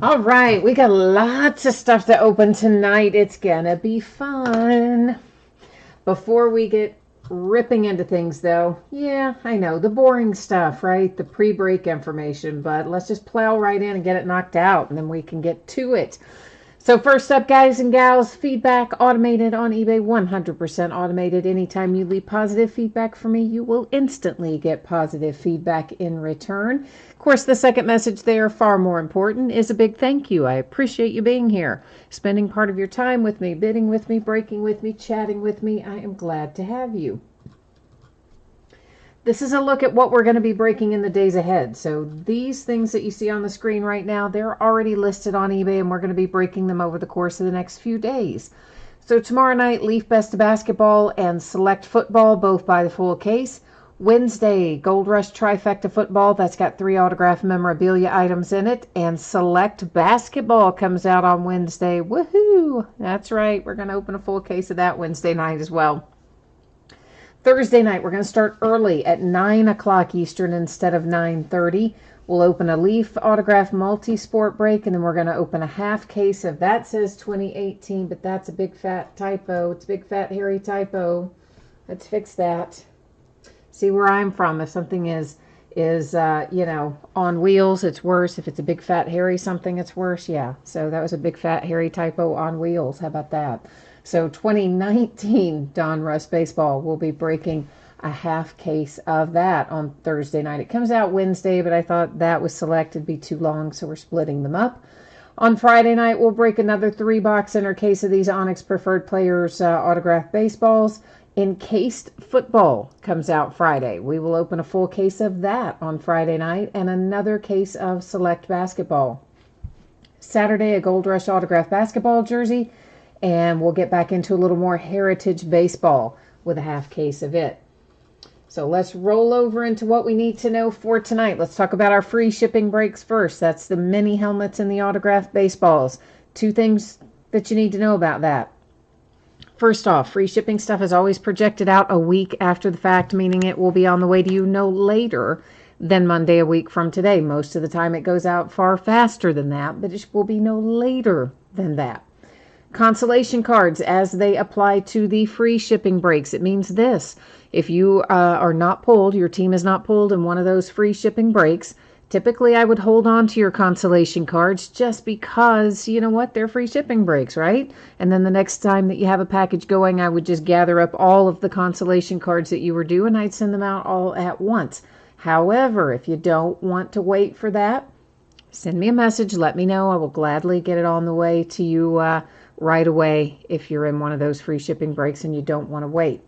All right, we got lots of stuff to open tonight. It's gonna be fun. Before we get ripping into things, though, yeah, I know the boring stuff, right? The pre break information, but let's just plow right in and get it knocked out, and then we can get to it. So first up, guys and gals, feedback automated on eBay, 100% automated. Anytime you leave positive feedback for me, you will instantly get positive feedback in return. Of course, the second message there, far more important, is a big thank you. I appreciate you being here, spending part of your time with me, bidding with me, breaking with me, chatting with me. I am glad to have you. This is a look at what we're going to be breaking in the days ahead. So these things that you see on the screen right now, they're already listed on eBay, and we're going to be breaking them over the course of the next few days. So tomorrow night, Leaf Best of Basketball and Select Football, both by the full case. Wednesday, Gold Rush Trifecta Football, that's got 3 autographed memorabilia items in it. And Select Basketball comes out on Wednesday. Woohoo! That's right, we're going to open a full case of that Wednesday night as well. Thursday night, we're going to start early at 9 o'clock Eastern instead of 9:30. We'll open a Leaf autograph multi-sport break, and then we're going to open a half case of, that says 2018, but that's a big fat typo. It's a big fat hairy typo. Let's fix that. See where I'm from. If something is on wheels, it's worse. If it's a big fat hairy something, it's worse. Yeah, so that was a big fat hairy typo on wheels. How about that? So 2019 Don Russ Baseball, will be breaking a half case of that on Thursday night. It comes out Wednesday, but I thought that was selected be too long, so we're splitting them up. On Friday night, we'll break another 3-box inner case of these Onyx Preferred Players autographed baseballs. Encased Football comes out Friday. We will open a full case of that on Friday night, and another case of Select Basketball. Saturday, a Gold Rush autographed basketball jersey, and we'll get back into a little more Heritage Baseball with a half case of it. So let's roll over into what we need to know for tonight. Let's talk about our free shipping breaks first. That's the mini helmets and the autographed baseballs. 2 things that you need to know about that. First off, free shipping stuff is always projected out a week after the fact, meaning it will be on the way to you no later than Monday a week from today. Most of the time it goes out far faster than that, but it will be no later than that. Consolation cards, as they apply to the free shipping breaks, it means this: if you are not pulled, your team is not pulled in one of those free shipping breaks, typically I would hold on to your consolation cards just because, you know what, they're free shipping breaks, right? And then the next time that you have a package going, I would just gather up all of the consolation cards that you were due and I'd send them out all at once. However, if you don't want to wait for that, send me a message, let me know. I will gladly get it on the way to you right away if you're in one of those free shipping breaks and you don't want to wait.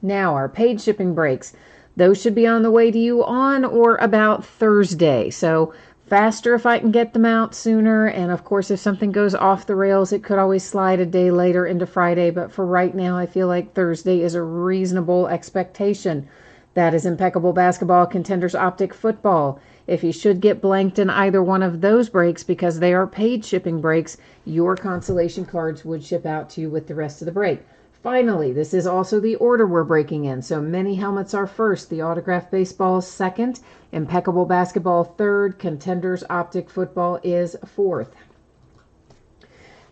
Now, our paid shipping breaks, those should be on the way to you on or about Thursday. So faster if I can get them out sooner. And of course, if something goes off the rails, it could always slide a day later into Friday. But for right now, I feel like Thursday is a reasonable expectation. That is Impeccable Basketball, Contenders, Optic, Football. If you should get blanked in either one of those breaks because they are paid shipping breaks, your consolation cards would ship out to you with the rest of the break. Finally, this is also the order we're breaking in. So many helmets are first, the autographed baseball second, Impeccable Basketball third, Contenders, Optic, Football is fourth.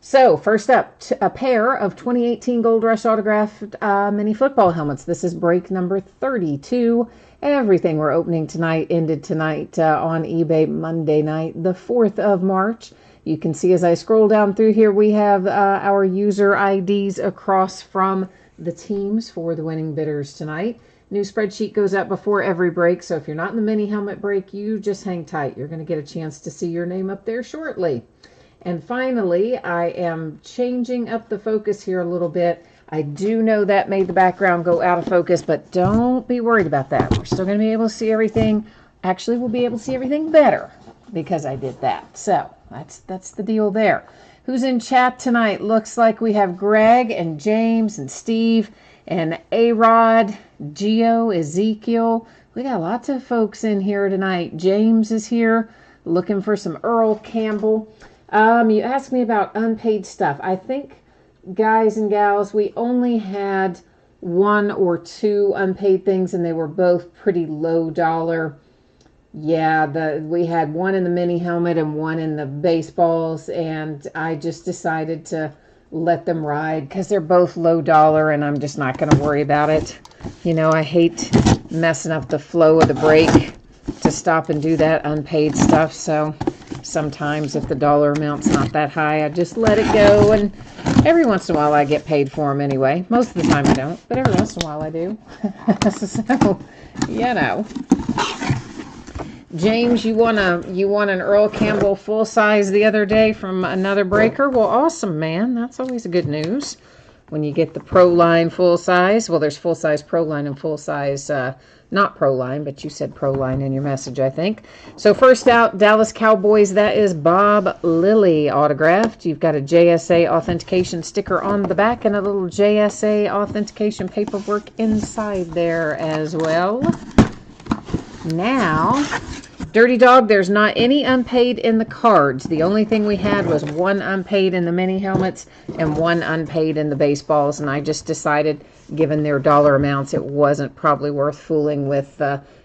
So first up, a pair of 2018 Gold Rush autographed mini football helmets. This is break number 32. Everything we're opening tonight ended tonight on eBay Monday night, the 4th of March. You can see as I scroll down through here, we have our user IDs across from the teams for the winning bidders tonight. New spreadsheet goes up before every break, so if you're not in the mini helmet break, you just hang tight. You're going to get a chance to see your name up there shortly. And finally, I am changing up the focus here a little bit. I do know that made the background go out of focus, but don't be worried about that. We're still going to be able to see everything. Actually, we'll be able to see everything better because I did that. So that's the deal there. Who's in chat tonight? Looks like we have Greg and James and Steve and A-Rod, Geo, Ezekiel. We got lots of folks in here tonight. James is here looking for some Earl Campbell. You asked me about unpaid stuff. I think, guys and gals, we only had 1 or 2 unpaid things, and they were both pretty low dollar. Yeah, we had one in the mini helmet and one in the baseballs, and I just decided to let them ride because they're both low dollar, and I'm just not going to worry about it. You know, I hate messing up the flow of the break to stop and do that unpaid stuff. So sometimes if the dollar amount's not that high, I just let it go, and every once in a while I get paid for them anyway. Most of the time I don't, but every once in a while I do. So, you know. James, you won an Earl Campbell full size the other day from another breaker. Well, awesome, man. That's always good news when you get the Pro Line full size. Well, there's full size Pro Line and full size not Pro Line, but you said Pro Line in your message, I think. So first out, Dallas Cowboys. That is Bob Lilly autographed. You've got a JSA authentication sticker on the back and a little JSA authentication paperwork inside there as well. Now, Dirty Dog, there's not any unpaid in the cards. The only thing we had was one unpaid in the mini helmets and one unpaid in the baseballs, and I just decided, given their dollar amounts, it wasn't probably worth fooling with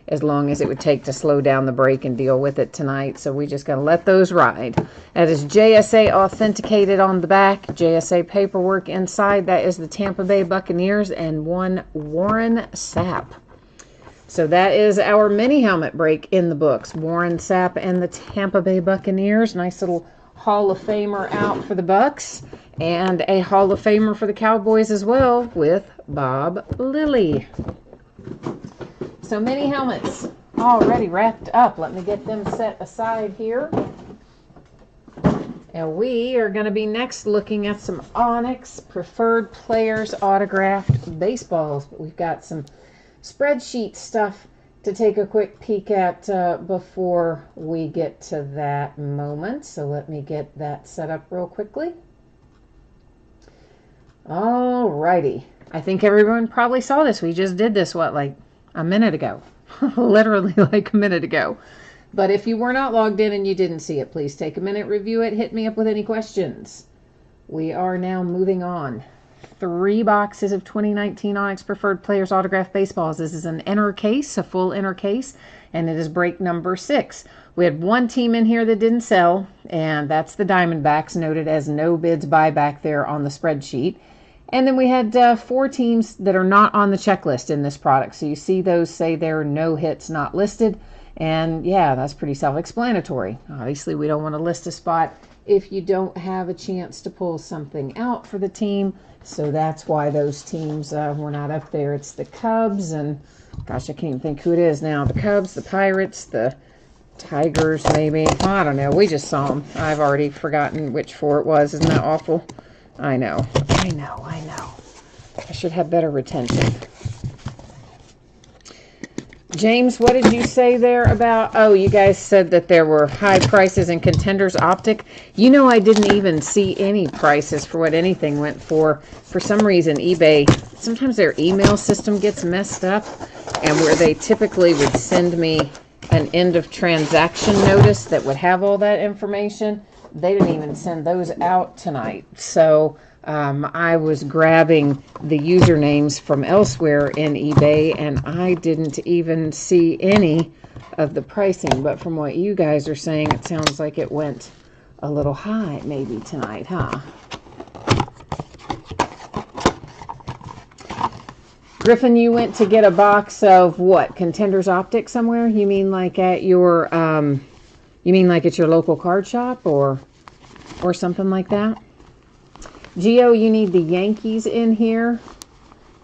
as long as it would take to slow down the break and deal with it tonight. So we just got to let those ride. That is JSA authenticated on the back, JSA paperwork inside. That is the Tampa Bay Buccaneers and one Warren Sapp. So that is our mini helmet break in the books. Warren Sapp and the Tampa Bay Buccaneers. Nice little Hall of Famer out for the Bucks. And a Hall of Famer for the Cowboys as well with Bob Lilly. So mini helmets already wrapped up. Let me get them set aside here. And we are going to be next looking at some Onyx Preferred Players autographed baseballs. But we've got some spreadsheet stuff to take a quick peek at before we get to that moment. So let me get that set up real quickly. Alrighty. I think everyone probably saw this. We just did this, what, like a minute ago? Literally like a minute ago. But if you were not logged in and you didn't see it, please take a minute, review it, hit me up with any questions. We are now moving on. 3 boxes of 2019 Onyx Preferred Players autographed baseballs. This is an inner case, a full inner case, and it is break number 6. We had one team in here that didn't sell, and that's the Diamondbacks, noted as no bids buyback there on the spreadsheet. And then we had 4 teams that are not on the checklist in this product. So you see those say there are no hits not listed, and yeah, that's pretty self-explanatory. Obviously, we don't want to list a spot if you don't have a chance to pull something out for the team. So that's why those teams were not up there. It's the Cubs and, gosh, I can't even think who it is now. The Cubs, the Pirates, the Tigers, maybe. I don't know. We just saw them. I've already forgotten which 4 it was. Isn't that awful? I know. I should have better retention. James, what did you say there about, oh, you guys said that there were high prices in Contenders Optic. You know, I didn't even see any prices for what anything went for. For some reason, eBay, sometimes their email system gets messed up, and where they typically would send me an end of transaction notice that would have all that information, they didn't even send those out tonight. So I was grabbing the usernames from elsewhere in eBay, and I didn't even see any of the pricing. But from what you guys are saying, it sounds like it went a little high maybe tonight, huh? Griffin, you went to get a box of what? Contenders Optic somewhere? You mean like at your, you mean like at your local card shop or something like that? Geo, you need the Yankees in here.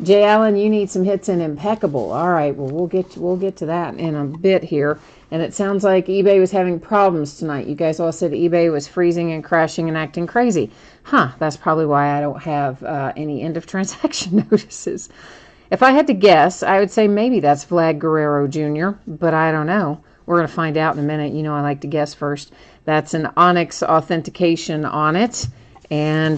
Jay Allen, you need some hits in Impeccable. All right, well, we'll get to that in a bit here. And it sounds like eBay was having problems tonight. You guys all said eBay was freezing and crashing and acting crazy. Huh, that's probably why I don't have any end of transaction notices. If I had to guess, I would say maybe that's Vlad Guerrero Jr., but I don't know. We're going to find out in a minute. You know I like to guess first. That's an Onyx authentication on it. And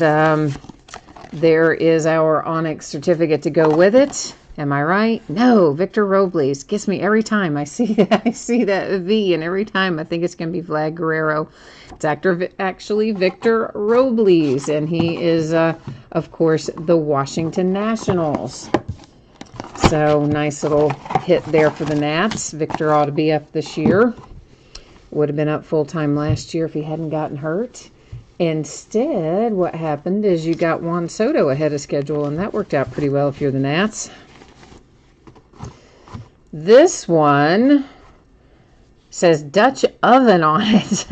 there is our Onyx certificate to go with it. Am I right? No, Victor Robles. Gets me every time I see that V, and every time I think it's going to be Vlad Guerrero. It's actually Victor Robles, and he is, of course, the Washington Nationals. So nice little hit there for the Nats. Victor ought to be up this year. Would have been up full-time last year if he hadn't gotten hurt. Instead, what happened is you got Juan Soto ahead of schedule, and that worked out pretty well if you're the Nats. This one says Dutch oven on it.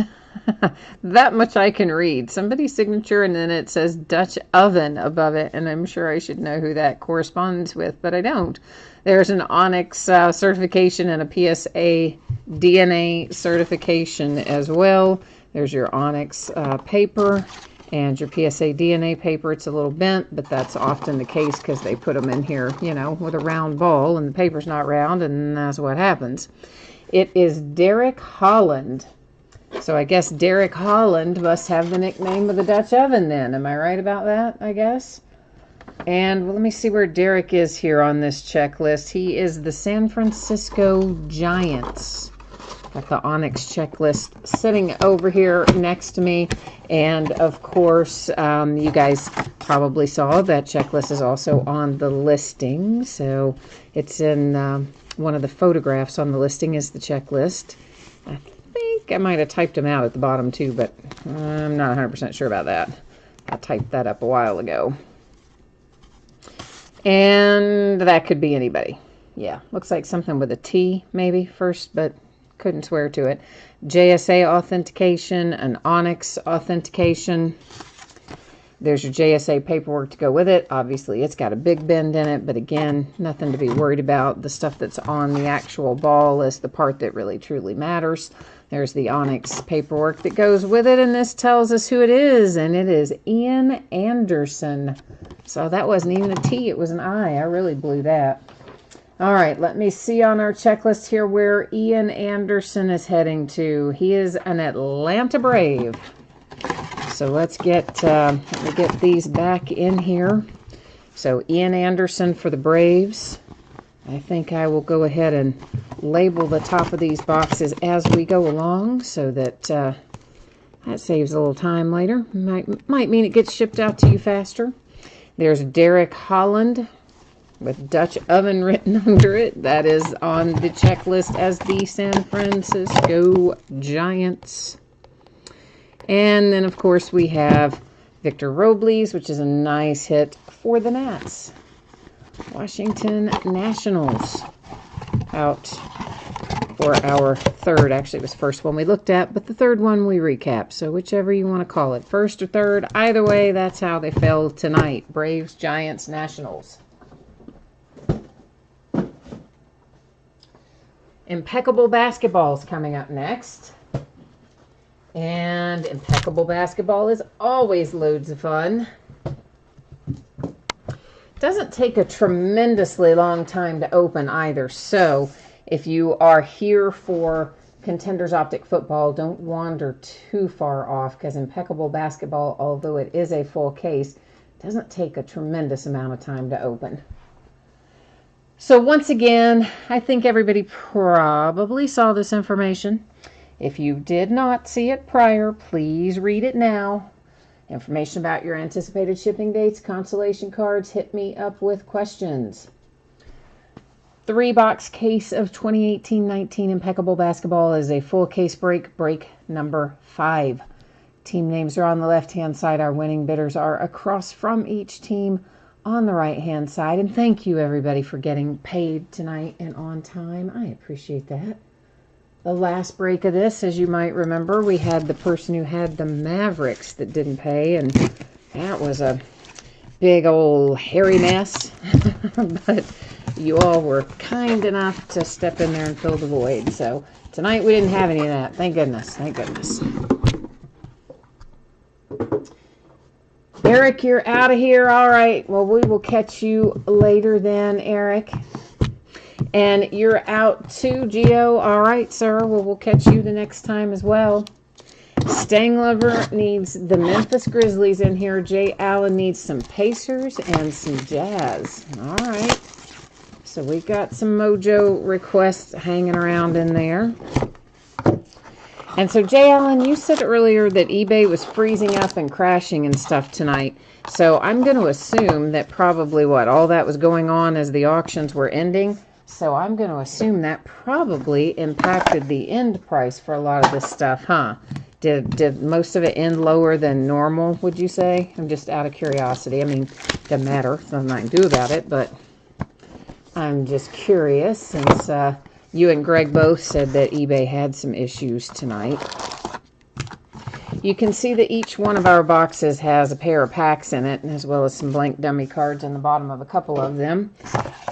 That much I can read. Somebody's signature, and then it says Dutch oven above it, and I'm sure I should know who that corresponds with, but I don't. There's an Onyx certification and a PSA DNA certification as well. There's your Onyx paper and your PSA DNA paper. It's a little bent, but that's often the case because they put them in here, you know, with a round ball, and the paper's not round, and that's what happens. It is Derek Holland. So I guess Derek Holland must have the nickname of the Dutch oven then. Am I right about that, I guess? And well, let me see where Derek is here on this checklist. He is the San Francisco Giants. Got the Onyx checklist sitting over here next to me. And of course, you guys probably saw that checklist is also on the listing. So it's in one of the photographs on the listing is the checklist. I think I might have typed them out at the bottom too, but I'm not 100% sure about that. I typed that up a while ago. And that could be anybody. Yeah, looks like something with a T maybe first, but couldn't swear to it. JSA authentication, an Onyx authentication. There's your JSA paperwork to go with it. Obviously, it's got a big bend in it, but again, nothing to be worried about. The stuff that's on the actual ball is the part that really truly matters. There's the Onyx paperwork that goes with it, and this tells us who it is, and it is Ian Anderson. So that wasn't even a T, it was an I. I really blew that. All right, let me see on our checklist here where Ian Anderson is heading to. He is an Atlanta Brave. So let's get, let me get these back in here. So Ian Anderson for the Braves. I think I will go ahead and label the top of these boxes as we go along so that that saves a little time later. Might mean it gets shipped out to you faster. There's Derek Holland with Dutch oven written under it. That is on the checklist as the San Francisco Giants. And then, of course, we have Victor Robles, which is a nice hit for the Nats. Washington Nationals out for our third. Actually, it was the first one we looked at, but the third one we recapped. So whichever you want to call it, first or third, either way, that's how they fell tonight. Braves, Giants, Nationals. Impeccable Basketball is coming up next. And Impeccable Basketball is always loads of fun. Doesn't take a tremendously long time to open either. So if you are here for Contenders Optic Football, don't wander too far off, because Impeccable Basketball, although it is a full case, doesn't take a tremendous amount of time to open. So once again, I think everybody probably saw this information. If you did not see it prior, please read it now. Information about your anticipated shipping dates, consolation cards, hit me up with questions. 3-box case of 2018-19 Impeccable Basketball is a full case break number 5. Team names are on the left-hand side. Our winning bidders are across from each team on the right-hand side. And thank you, everybody, for getting paid tonight and on time. I appreciate that. The last break of this, as you might remember, we had the person who had the Mavericks that didn't pay, and that was a big old hairy mess. But you all were kind enough to step in there and fill the void. So tonight we didn't have any of that. Thank goodness. Thank goodness. Eric, you're out of here. All right. Well, we will catch you later then, Eric. And you're out too, Gio. All right, sir. Well, we'll catch you the next time as well. Stanglover needs the Memphis Grizzlies in here. Jay Allen needs some Pacers and some Jazz. All right. So we got some mojo requests hanging around in there. And so, Jay Allen, you said earlier that eBay was freezing up and crashing and stuff tonight. So I'm going to assume that probably all that was going on as the auctions were ending. So I'm going to assume that probably impacted the end price for a lot of this stuff, huh? Did most of it end lower than normal, would you say? I'm just out of curiosity. I mean, doesn't matter. There's nothing I can do about it, but I'm just curious since you and Greg both said that eBay had some issues tonight. You can see that each one of our boxes has a pair of packs in it, as well as some blank dummy cards in the bottom of a couple of them.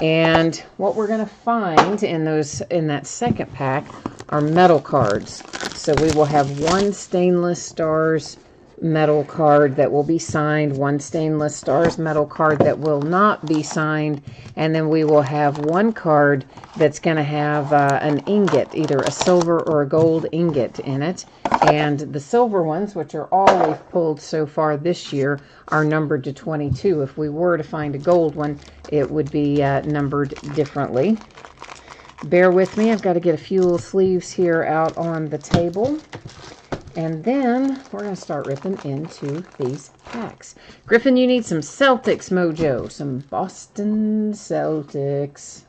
And what we're going to find in that second pack are metal cards. So we will have one Stainless Stars metal card that will be signed, one Stainless Stars metal card that will not be signed, and then we will have one card that's going to have an ingot, either a silver or a gold ingot in it. And the silver ones, which are all we've pulled so far this year, are numbered to 22. If we were to find a gold one, it would be numbered differently. Bear with me, I've got to get a few little sleeves here out on the table. And then we're going to start ripping into these packs. Griffin, you need some Celtics mojo, some Boston Celtics.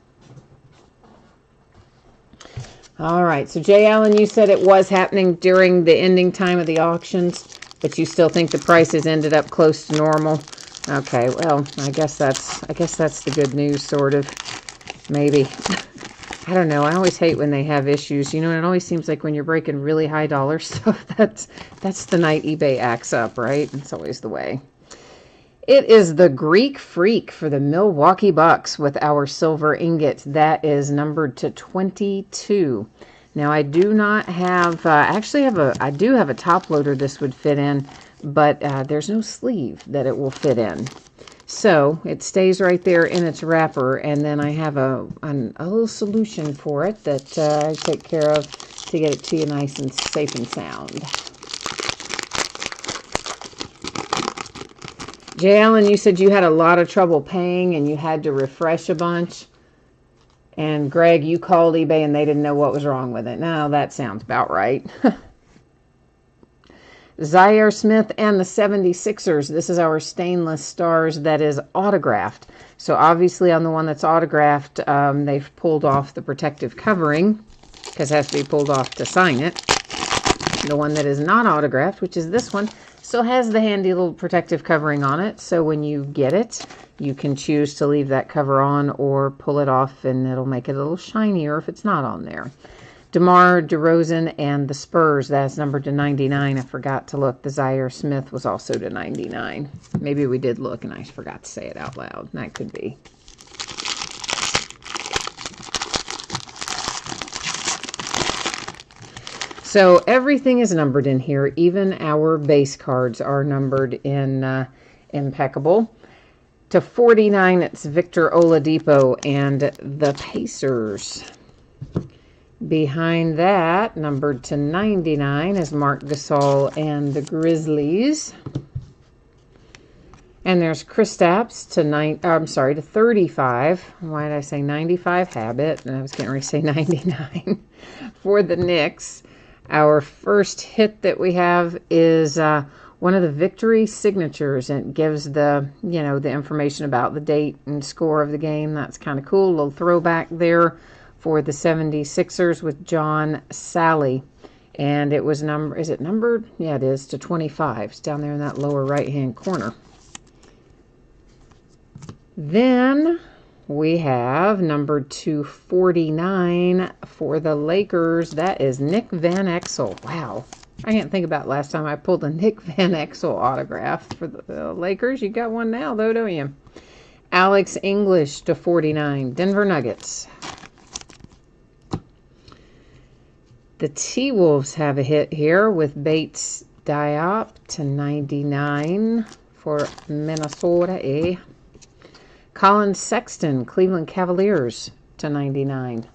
All right, so Jay Allen, you said it was happening during the ending time of the auctions, but you still think the prices ended up close to normal. Okay, well, I guess that's the good news, sort of. Maybe. I don't know. I always hate when they have issues. You know, it always seems like when you're breaking really high dollar stuff, that's the night eBay acts up, right? It's always the way. It is the Greek Freak for the Milwaukee Bucks with our silver ingot. That is numbered to 22. Now, I do not have, I do have a top loader this would fit in, but there's no sleeve that it will fit in. So it stays right there in its wrapper, and then I have a little solution for it that I take care of to get it to you nice and safe and sound. Jay Allen, you said you had a lot of trouble paying and you had to refresh a bunch. And Greg, you called eBay and they didn't know what was wrong with it. Now that sounds about right. Zaire Smith and the 76ers. This is our Stainless Stars that is autographed. So obviously on the one that's autographed, they've pulled off the protective covering because it has to be pulled off to sign it. The one that is not autographed, which is this one, still has the handy little protective covering on it. So when you get it, you can choose to leave that cover on or pull it off, and it'll make it a little shinier if it's not on there. DeMar DeRozan and the Spurs, that's numbered to 99. I forgot to look. The Zaire Smith was also to 99. Maybe we did look and I forgot to say it out loud. That could be. So everything is numbered in here. Even our base cards are numbered in impeccable. To 49, it's Victor Oladipo and the Pacers. Behind that, numbered to 99, is Marc Gasol and the Grizzlies. And there's Kristaps to 35. Why did I say 95? Habit. And I was getting ready to say 99 for the Knicks. Our first hit that we have is one of the victory signatures, and it gives the information about the date and score of the game. That's kind of cool. A little throwback there for the 76ers with John Sally. And it was is it numbered? Yeah, it is, to 25. It's down there in that lower right-hand corner. Then we have numbered to 49 for the Lakers. That is Nick Van Exel. Wow. I can't think about last time I pulled a Nick Van Exel autograph for the Lakers. You got one now, though, don't you? Alex English to 49. Denver Nuggets. The T-Wolves have a hit here with Bates Diop to 99 for Minnesota. Colin Sexton, Cleveland Cavaliers to 99.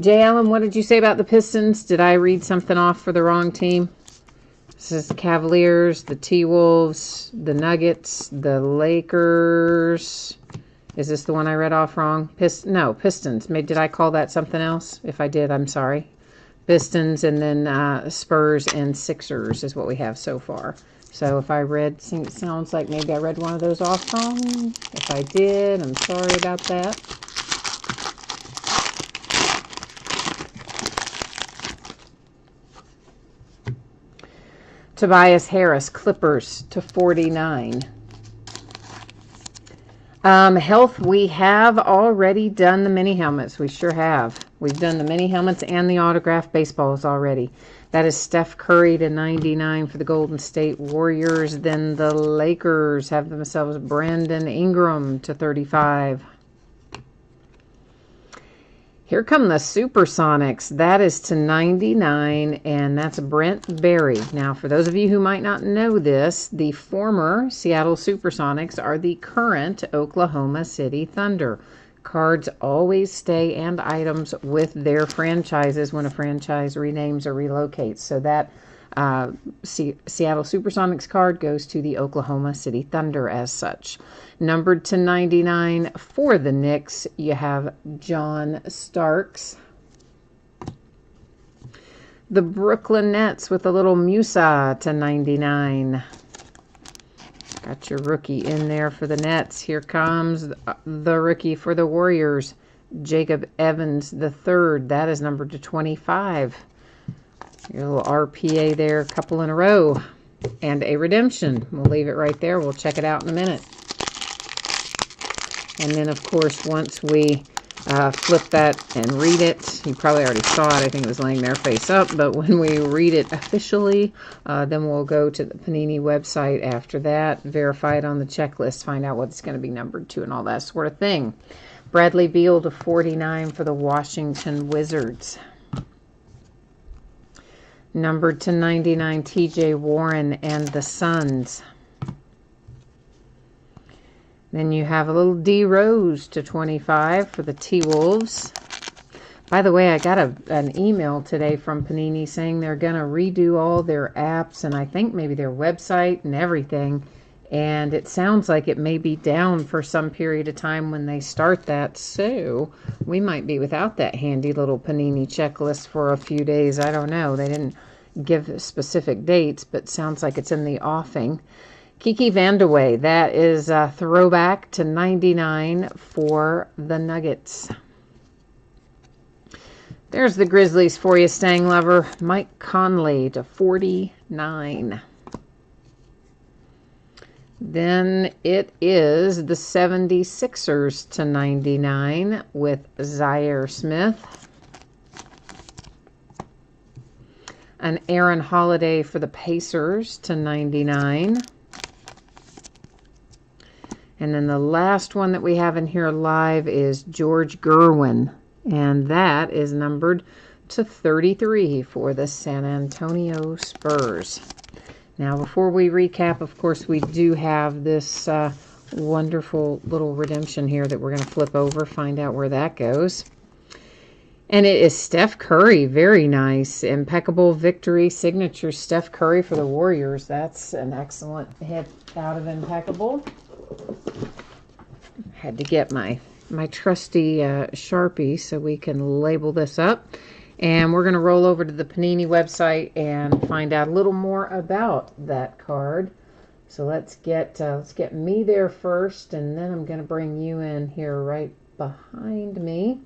Jay Allen, what did you say about the Pistons? Did I read something off for the wrong team? This is the Cavaliers, the T-Wolves, the Nuggets, the Lakers. Is this the one I read off wrong? No, Pistons. Did I call that something else? If I did, I'm sorry. Pistons, and then Spurs and Sixers is what we have so far. So if I read, it sounds like maybe I read one of those off wrong. If I did, I'm sorry about that. Tobias Harris, Clippers /49. Health, we have already done the mini helmets. We sure have. We've done the mini helmets and the autographed baseballs already. That is Steph Curry /99 for the Golden State Warriors. Then the Lakers have themselves Brandon Ingram /35. Here come the Supersonics. That is /99, and that's Brent Berry. Now, for those of you who might not know this, the former Seattle Supersonics are the current Oklahoma City Thunder. Cards always stay and items with their franchises when a franchise renames or relocates. So that Seattle Supersonics card goes to the Oklahoma City Thunder as such. Numbered /99 for the Knicks, you have John Starks. The Brooklyn Nets with a little Musa /99. Got your rookie in there for the Nets. Here comes the rookie for the Warriors, Jacob Evans III. That is numbered /25. Your little RPA there, a couple in a row. And a redemption. We'll leave it right there. We'll check it out in a minute. And then, of course, once we flip that and read it, you probably already saw it. I think it was laying there face up. But when we read it officially, then we'll go to the Panini website after that, verify it on the checklist, find out what it's going to be numbered to and all that sort of thing. Bradley Beal /49 for the Washington Wizards. Numbered /99, TJ Warren and the Suns. Then you have a little D Rose /25 for the T-Wolves. By the way, I got an email today from Panini saying they're going to redo all their apps and I think maybe their website and everything. And it sounds like it may be down for some period of time when they start that. So we might be without that handy little Panini checklist for a few days. I don't know. They didn't give specific dates, but sounds like it's in the offing. Kiki Vandeweghe, that is a throwback /99 for the Nuggets. There's the Grizzlies for you, Stang Lover. Mike Conley /49. Then it is the 76ers /99 with Zaire Smith. An Aaron Holiday for the Pacers /99. And then the last one that we have in here live is George Gerwin. And that is numbered /33 for the San Antonio Spurs. Now, before we recap, of course, we do have this wonderful little redemption here that we're going to flip over, find out where that goes. And it is Steph Curry. Very nice. Impeccable victory signature Steph Curry for the Warriors. That's an excellent hit out of Impeccable. Had to get my trusty Sharpie so we can label this up. And we're going to roll over to the Panini website and find out a little more about that card. So let's get me there first, and then I'm going to bring you in here right behind me.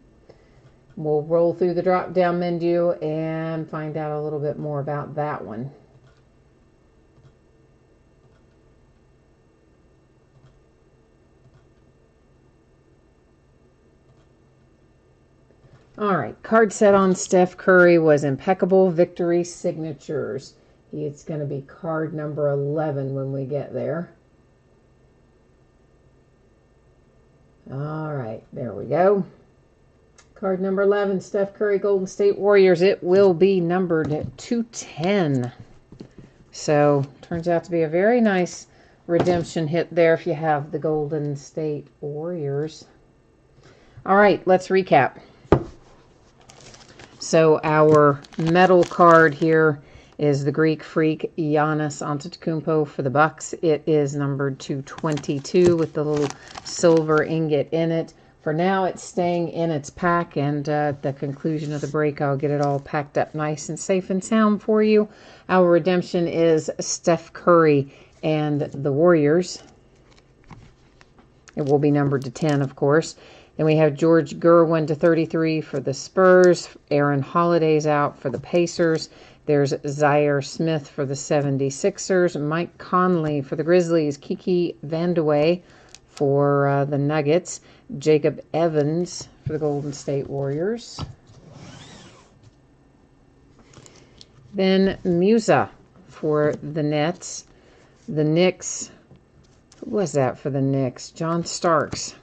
We'll roll through the drop-down menu and find out a little bit more about that one. All right, card set on Steph Curry was Impeccable Victory Signatures. It's going to be card number 11 when we get there. All right, there we go. Card number 11, Steph Curry, Golden State Warriors. It will be numbered /10. So, turns out to be a very nice redemption hit there if you have the Golden State Warriors. All right, let's recap. So our metal card here is the Greek Freak Giannis Antetokounmpo for the Bucks. It is numbered /22 with the little silver ingot in it. For now, it's staying in its pack, and at the conclusion of the break, I'll get it all packed up nice and safe and sound for you. Our redemption is Steph Curry and the Warriors. It will be numbered to 10, of course. Then we have George Gerwin to 33 for the Spurs. Aaron Holiday's out for the Pacers. There's Zaire Smith for the 76ers. Mike Conley for the Grizzlies. Kiki Vandeweghe for the Nuggets. Jacob Evans for the Golden State Warriors. Then Musa for the Nets. The Knicks. Who was that for the Knicks? John Starks.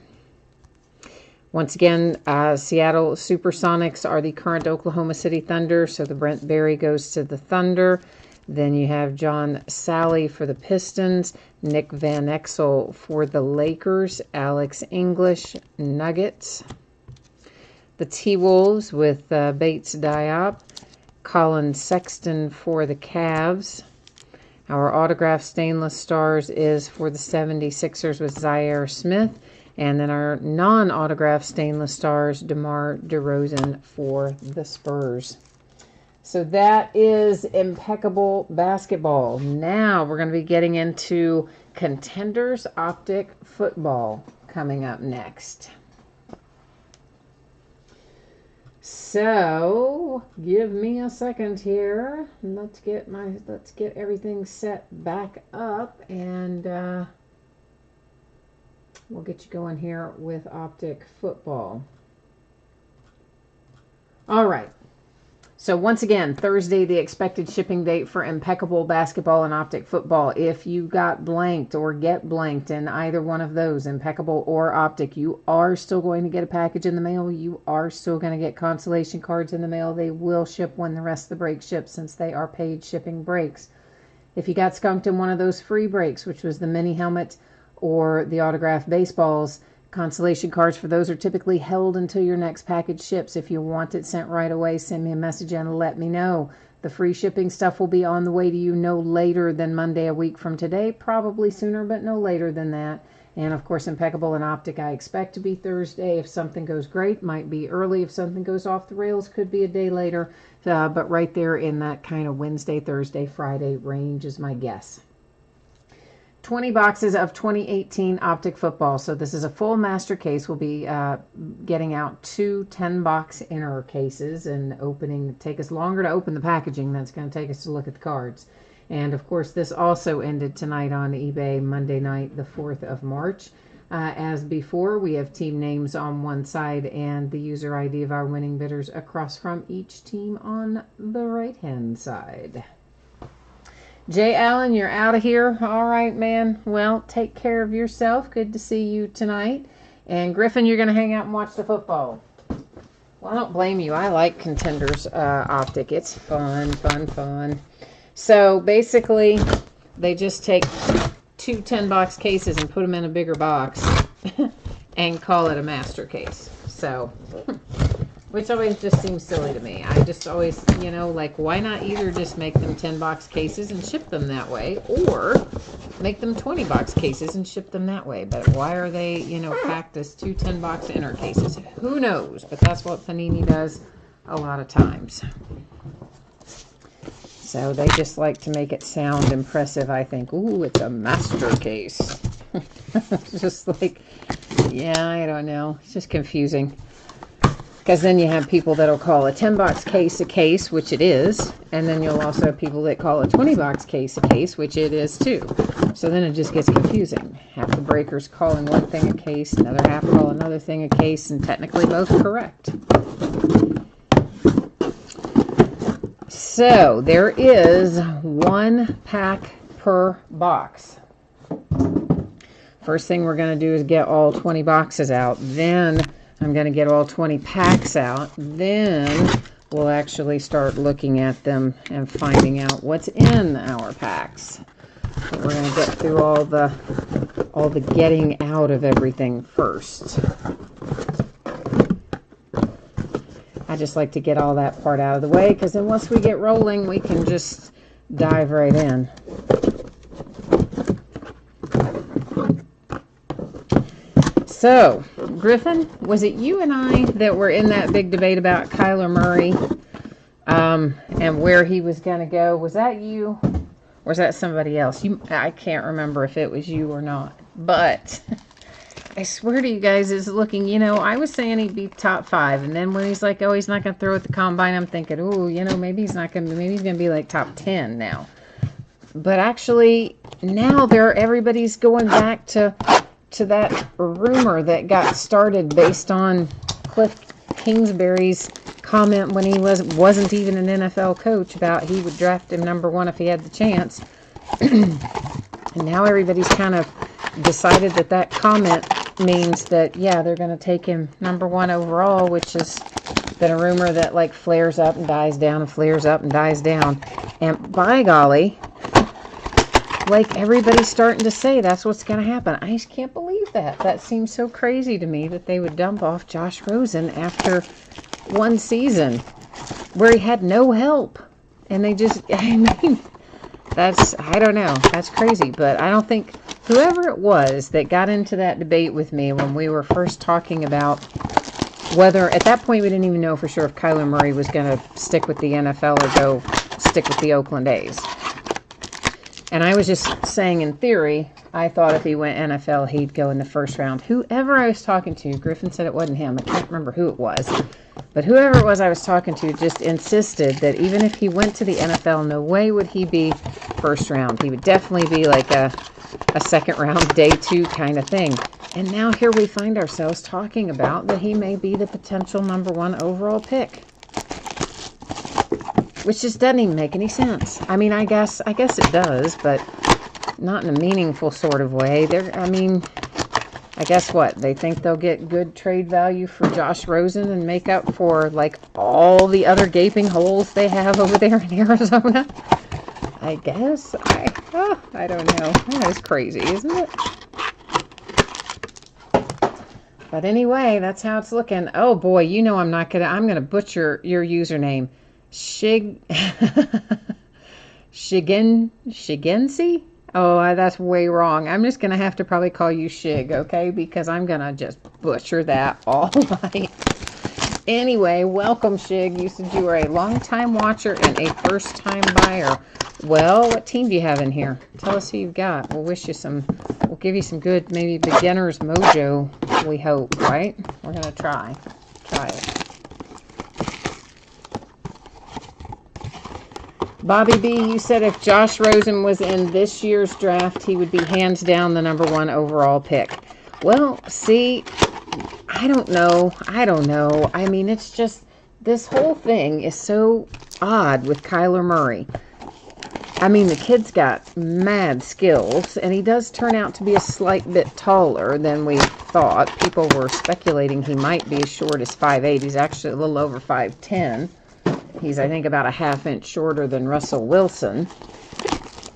Once again, Seattle Supersonics are the current Oklahoma City Thunder, so the Brent Berry goes to the Thunder. Then you have John Sally for the Pistons, Nick Van Exel for the Lakers, Alex English, Nuggets. The T-Wolves with Bates Diop, Colin Sexton for the Cavs. Our autographed stainless stars is for the 76ers with Zaire Smith. And then our non-autographed stainless stars, DeMar DeRozan for the Spurs. So that is impeccable basketball. Now we're going to be getting into Contenders Optic Football coming up next. So give me a second here. Let's get everything set back up, and we'll get you going here with Optic Football. All right. So once again, Thursday, the expected shipping date for Impeccable Basketball and Optic Football. If you got blanked or get blanked in either one of those, Impeccable or Optic, you are still going to get a package in the mail. You are still going to get consolation cards in the mail. They will ship when the rest of the breaks ship, since they are paid shipping breaks. If you got skunked in one of those free breaks, which was the mini helmet or the autographed baseballs, consolation cards for those are typically held until your next package ships. If you want it sent right away, send me a message and let me know. The free shipping stuff will be on the way to you no later than Monday a week from today, probably sooner, but no later than that. And of course, Impeccable and Optic, I expect to be Thursday. If something goes great, might be early. If something goes off the rails, could be a day later. But right there in that kind of Wednesday, Thursday, Friday range is my guess. 20 boxes of 2018 Optic Football. So this is a full master case. We'll be getting out 2 10-box inner cases and opening. Take us longer to open the packaging than it's going to take us to look at the cards. And of course, this also ended tonight on eBay, Monday night, the 4th of March. As before, we have team names on one side and the user ID of our winning bidders across from each team on the right-hand side. Jay Allen, you're out of here. All right, man. Well, take care of yourself. Good to see you tonight. And Griffin, you're going to hang out and watch the football. Well, I don't blame you. I like Contenders Optic. It's fun, fun, fun. So basically, they just take 2 10-box cases and put them in a bigger box and call it a master case. So, which always just seems silly to me. I just always, like, why not either just make them 10-box cases and ship them that way, or make them 20-box cases and ship them that way? But why are they, packed as 2 10-box inner cases? Who knows? But that's what Panini does a lot of times. So they just like to make it sound impressive, I think. Ooh, it's a master case. It's just like, yeah, I don't know. It's just confusing. Because then you have people that'll call a 10-box case a case, which it is. And then you'll also have people that call a 20-box case a case, which it is too. So then it just gets confusing. Half the breakers calling one thing a case, another half call another thing a case, and technically both correct. So there is 1 pack per box. First thing we're going to do is get all 20 boxes out. Then I'm going to get all 20 packs out. Then we'll actually start looking at them and finding out what's in our packs. But we're going to get through all the getting out of everything first. I just like to get all that part out of the way, because then once we get rolling, we can just dive right in. So, Griffin, was it you and I that were in that big debate about Kyler Murray and where he was going to go? Was that you? Or was that somebody else? I can't remember if it was you or not. But I swear to you guys, it's looking, I was saying he'd be top 5. And then when he's like, oh, he's not going to throw at the combine, I'm thinking, oh, maybe he's going to be like top 10 now. But actually, now everybody's going back to that rumor that got started based on Cliff Kingsbury's comment when he wasn't even an NFL coach about he would draft him number 1 if he had the chance. And now everybody's kind of decided that comment means that, yeah, they're going to take him number 1 overall, which has been a rumor that like flares up and dies down and flares up and dies down. And by golly, like everybody's starting to say that's what's going to happen. I just can't believe that. That seems so crazy to me that they would dump off Josh Rosen after 1 season where he had no help. And they just, I don't know. That's crazy. But I don't think whoever it was that got into that debate with me when we were first talking about whether, at that point we didn't even know for sure if Kyler Murray was going to stick with the NFL or go stick with the Oakland A's. And I was just saying in theory, I thought if he went NFL, he'd go in the first round. Whoever I was talking to, Griffin said it wasn't him. I can't remember who it was. But whoever it was I was talking to just insisted that even if he went to the NFL, no way would he be first round. He would definitely be like a second round, day 2 kind of thing. And now here we find ourselves talking about that he may be the potential number 1 overall pick. Which just doesn't even make any sense. I mean, I guess it does, but not in a meaningful sort of way. I guess what? They think they'll get good trade value for Josh Rosen and make up for, like, all the other gaping holes they have over there in Arizona? I guess. I don't know. That is crazy, isn't it? But anyway, that's how it's looking. Oh, boy, I'm gonna butcher your username. Shigensi? Oh, that's way wrong. I'm just going to have to probably call you Shig, okay? Because I'm going to just butcher that all night. Anyway, welcome, Shig. You said you were a long-time watcher and a first-time buyer. Well, what team do you have in here? Tell us who you've got. We'll give you some good, maybe beginner's mojo, we hope, right? We're going to try it. Bobby B, you said if Josh Rosen was in this year's draft, he would be hands down the number 1 overall pick. Well, see, I don't know. I mean, it's just, this whole thing is so odd with Kyler Murray. I mean, the kid's got mad skills, and he does turn out to be a slight bit taller than we thought. People were speculating he might be as short as 5'8". He's actually a little over 5'10". He's, I think, about a ½ inch shorter than Russell Wilson.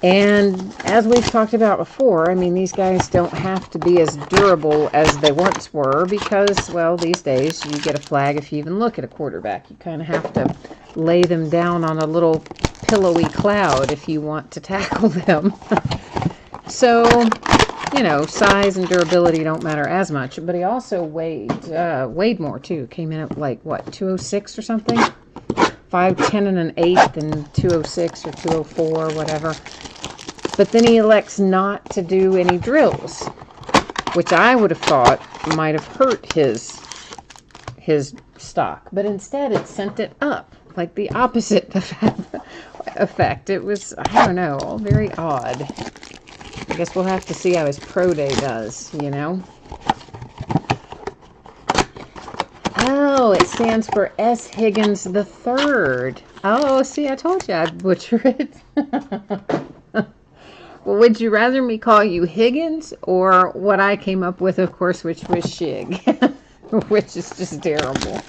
And as we've talked about before, I mean, these guys don't have to be as durable as they once were because, well, these days you get a flag if you even look at a quarterback. You kind of have to lay them down on a little pillowy cloud if you want to tackle them. So, size and durability don't matter as much. But he also weighed more, too. Came in at, like, what, 206 or something? 5'10" and 1/8 and 206 or 204, whatever. But then he elects not to do any drills, which I would have thought might have hurt his stock. But instead, it sent it up, like the opposite effect. It was, I don't know, all very odd. I guess we'll have to see how his pro day does, Oh, it stands for S. Higgins III. Oh, see, I told you I'd butcher it. Well, would you rather me call you Higgins or what I came up with, of course, which was Shig, which is just terrible.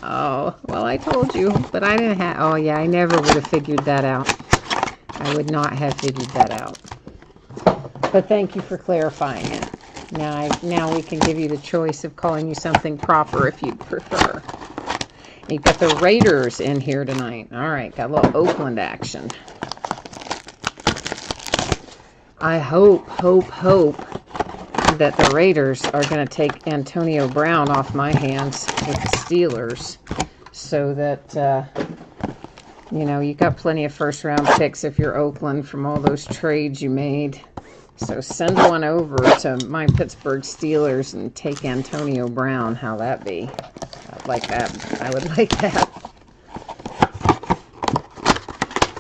Oh, well, I told you, but I didn't have, oh, yeah, I never would have figured that out. I would not have figured that out. But thank you for clarifying it. Now we can give you the choice of calling you something proper if you'd prefer. You've got the Raiders in here tonight. All right, got a little Oakland action. I hope that the Raiders are going to take Antonio Brown off my hands with the Steelers, so that, you know, you got plenty of first-round picks if you're Oakland from all those trades you made. So send one over to my Pittsburgh Steelers and take Antonio Brown. How'd that be? I'd like that. I would like that.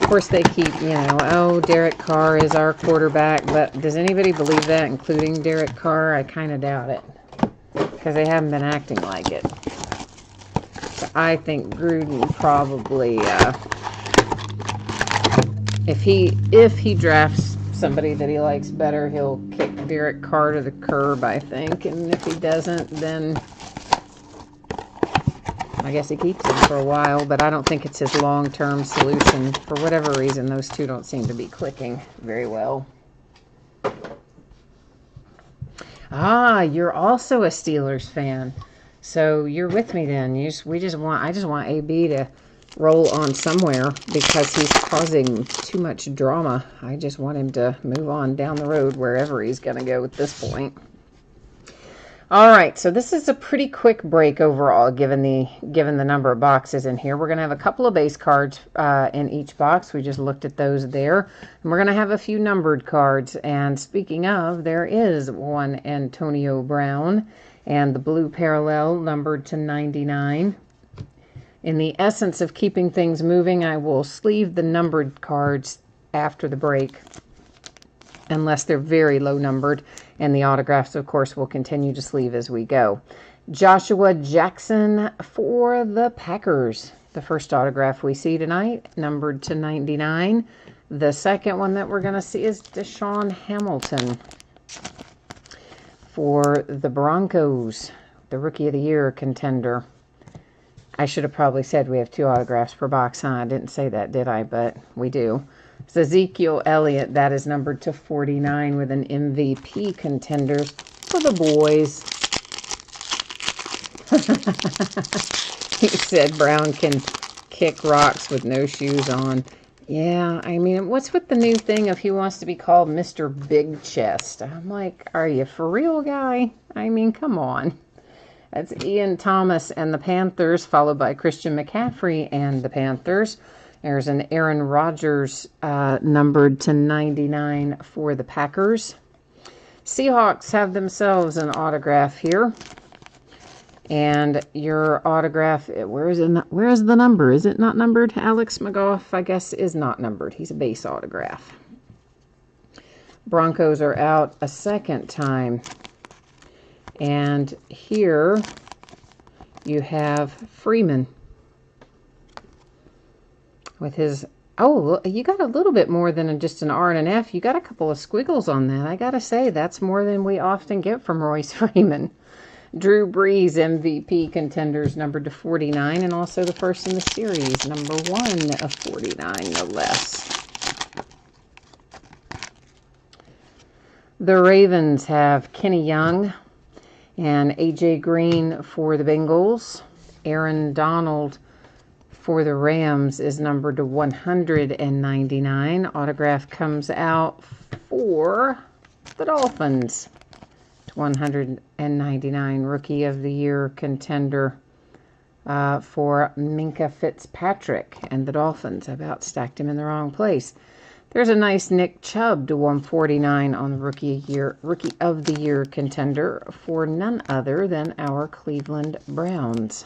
Of course, they keep, you know, oh, Derek Carr is our quarterback, but does anybody believe that, including Derek Carr? I kind of doubt it, because they haven't been acting like it. So I think Gruden probably, if he drafts somebody that he likes better, he'll kick Derek Carr to the curb, I think, and if he doesn't, then I guess he keeps him for a while, but I don't think it's his long-term solution. For whatever reason, those two don't seem to be clicking very well. Ah, you're also a Steelers fan. So you're with me then. I just want AB to roll on somewhere because he's causing too much drama. I just want him to move on down the road wherever he's going to go at this point. All right, so this is a pretty quick break overall, given the number of boxes in here. We're going to have a couple of base cards in each box. We just looked at those there. And we're going to have a few numbered cards. And speaking of, there is one Antonio Brown and the blue parallel numbered to 99. In the essence of keeping things moving, I will sleeve the numbered cards after the break, unless they're very low numbered. And the autographs, of course, will continue to sleeve as we go. Joshua Jackson for the Packers. The first autograph we see tonight, numbered to 99. The second one that we're going to see is Deshaun Hamilton for the Broncos, the Rookie of the Year contender. I should have probably said we have 2 autographs per box, huh? I didn't say that, did I? But we do. It's Ezekiel Elliott. That is numbered to 49 with an MVP contenders for the boys. He said Brown can kick rocks with no shoes on. Yeah, I mean, what's with the new thing of he wants to be called Mr. Big Chest? I'm like, are you for real, guy? I mean, come on. That's Ian Thomas and the Panthers, followed by Christian McCaffrey and the Panthers. There's an Aaron Rodgers numbered to 99 for the Packers. Seahawks have themselves an autograph here. And your autograph, where is the number? Is it not numbered? Alex McGough, I guess, is not numbered. He's a base autograph. Broncos are out a second time. And here you have Freeman with his, oh, you got a little bit more than just an R and an F. You got a couple of squiggles on that. I got to say, that's more than we often get from Royce Freeman. Drew Brees, MVP contenders, numbered to 49, and also the first in the series, number 1 of 49, no less. The Ravens have Kenny Young and A.J. Green for the Bengals. Aaron Donald for the Rams is numbered to 199. Autograph comes out for the Dolphins. 199. Rookie of the Year contender for Minka Fitzpatrick and the Dolphins. I about stacked him in the wrong place. There's a nice Nick Chubb to 149 on the Rookie of the Year contender for none other than our Cleveland Browns.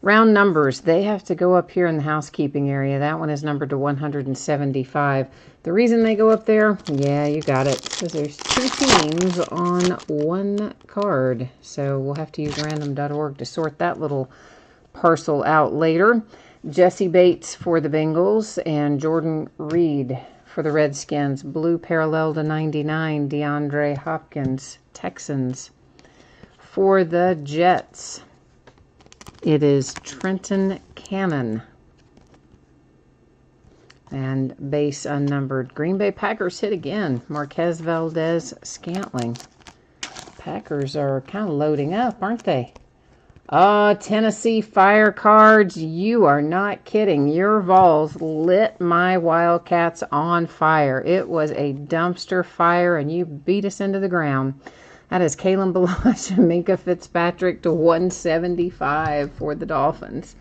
Round numbers, they have to go up here in the housekeeping area. That one is numbered to 175. The reason they go up there, yeah, you got it, because there's 2 teams on 1 card. So we'll have to use random.org to sort that little parcel out later. Jesse Bates for the Bengals and Jordan Reed for the Redskins. Blue parallel to 99, DeAndre Hopkins, Texans. For the Jets, it is Trenton Cannon. And base unnumbered. Green Bay Packers hit again. Marquez Valdez Scantling. Packers are kind of loading up, aren't they? Tennessee Fire cards. You are not kidding. Your Vols lit my Wildcats on fire. It was a dumpster fire, and you beat us into the ground. That is Kalen Balash and Minka Fitzpatrick to 175 for the Dolphins.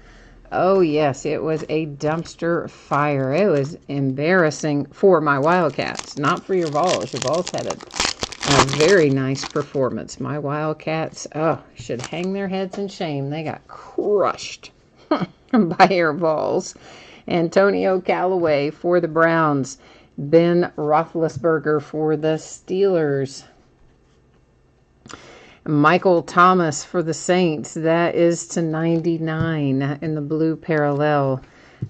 Oh, yes, it was a dumpster fire. It was embarrassing for my Wildcats, not for your Vols. Your Vols had a very nice performance. My Wildcats, should hang their heads in shame. They got crushed by your Vols. Antonio Callaway for the Browns. Ben Roethlisberger for the Steelers. Michael Thomas for the Saints. That is to 99 in the blue parallel.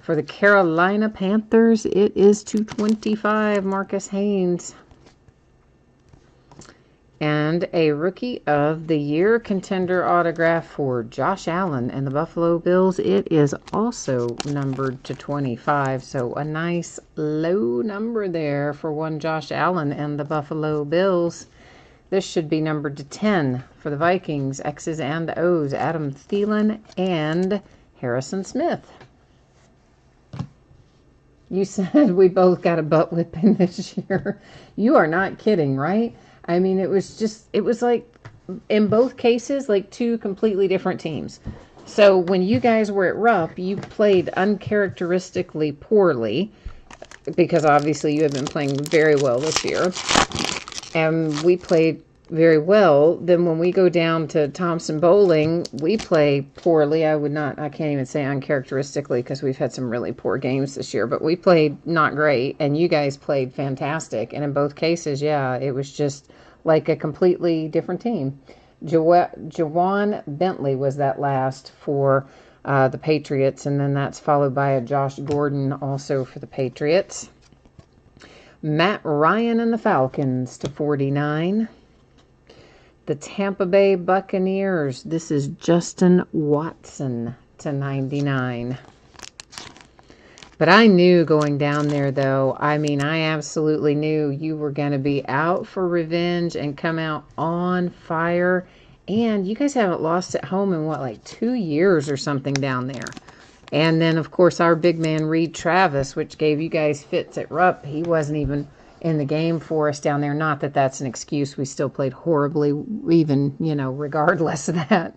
For the Carolina Panthers, it is to 25, Marcus Haynes. And a Rookie of the Year contender autograph for Josh Allen and the Buffalo Bills. It is also numbered to 25. So a nice low number there for one Josh Allen and the Buffalo Bills. This should be numbered to 10 for the Vikings. X's and O's. Adam Thielen and Harrison Smith. You said we both got a butt whipping this year. You are not kidding, right? I mean, it was like, in both cases, like two completely different teams. So when you guys were at Rupp, you played uncharacteristically poorly, because obviously you have been playing very well this year. And we played very well. Then when we go down to Thompson Bowling, we play poorly. I can't even say uncharacteristically, because we've had some really poor games this year, but we played not great, and you guys played fantastic. And in both cases, yeah, it was just like a completely different team. Jawan Bentley was that last for the Patriots, and then that's followed by a Josh Gordon also for the Patriots. Matt Ryan and the Falcons to 49. The Tampa Bay Buccaneers. This is Justin Watson to 99. But I knew going down there, though, I absolutely knew you were going to be out for revenge and come out on fire. And you guys haven't lost at home in, like 2 years or something down there. And then, of course, our big man, Reed Travis, which gave you guys fits at Rupp, he wasn't even in the game for us down there. Not that that's an excuse. We still played horribly, even, regardless of that.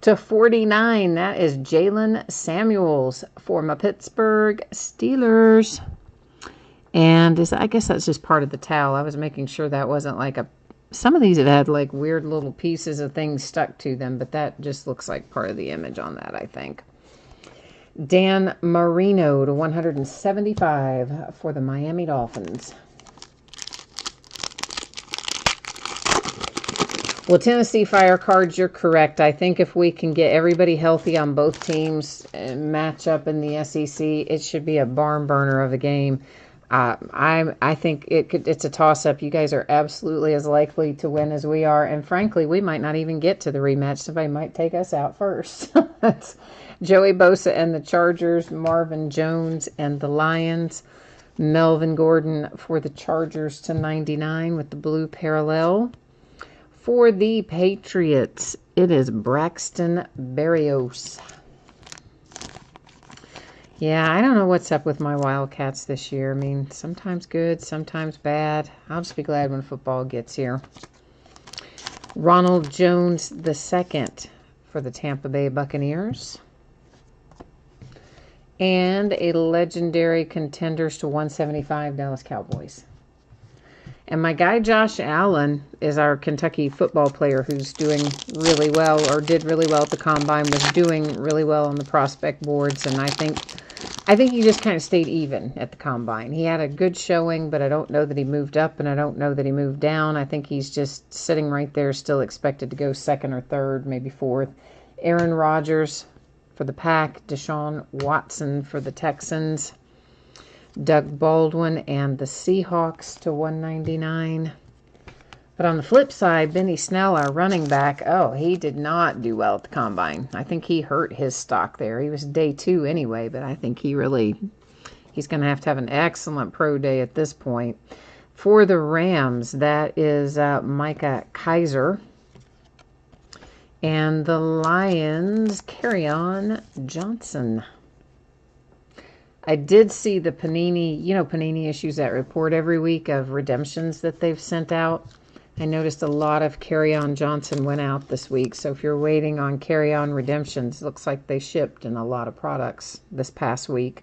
To 49, that is Jalen Samuels for my Pittsburgh Steelers. And I guess that's just part of the towel. I was making sure that wasn't like some of these have had like weird little pieces of things stuck to them, but that just looks like part of the image on that, I think. Dan Marino to 175 for the Miami Dolphins. Well, Tennessee Fire cards, you're correct. I think if we can get everybody healthy on both teams and match up in the SEC, it should be a barn burner of a game. I think it's a toss-up. You guys are absolutely as likely to win as we are. And frankly, we might not even get to the rematch. Somebody might take us out first. That's Joey Bosa and the Chargers, Marvin Jones and the Lions, Melvin Gordon for the Chargers to 99 with the blue parallel. For the Patriots, it is Braxton Berrios. Yeah, I don't know what's up with my Wildcats this year. I mean, sometimes good, sometimes bad. I'll just be glad when football gets here. Ronald Jones II for the Tampa Bay Buccaneers. And a legendary contenders to 175 Dallas Cowboys. And my guy Josh Allen is our Kentucky football player who's doing really well, or did really well at the Combine, was doing really well on the prospect boards. And I think he just kind of stayed even at the Combine. He had a good showing, but I don't know that he moved up, and I don't know that he moved down. I think he's just sitting right there, still expected to go second or third, maybe fourth. Aaron Rodgers for the Pack, Deshaun Watson for the Texans, Doug Baldwin and the Seahawks to 199. But on the flip side, Benny Snell, our running back, he did not do well at the Combine. I think he hurt his stock there. He was day 2 anyway, but I think he's going to have an excellent pro day at this point. For the Rams, that is Micah Kaiser. And the Lions, Kerryon Johnson. I did see the Panini, you know, Panini issues that report every week of redemptions that they've sent out. I noticed a lot of Kerryon Johnson went out this week. So if you're waiting on Kerryon redemptions, it looks like they shipped in a lot of products this past week.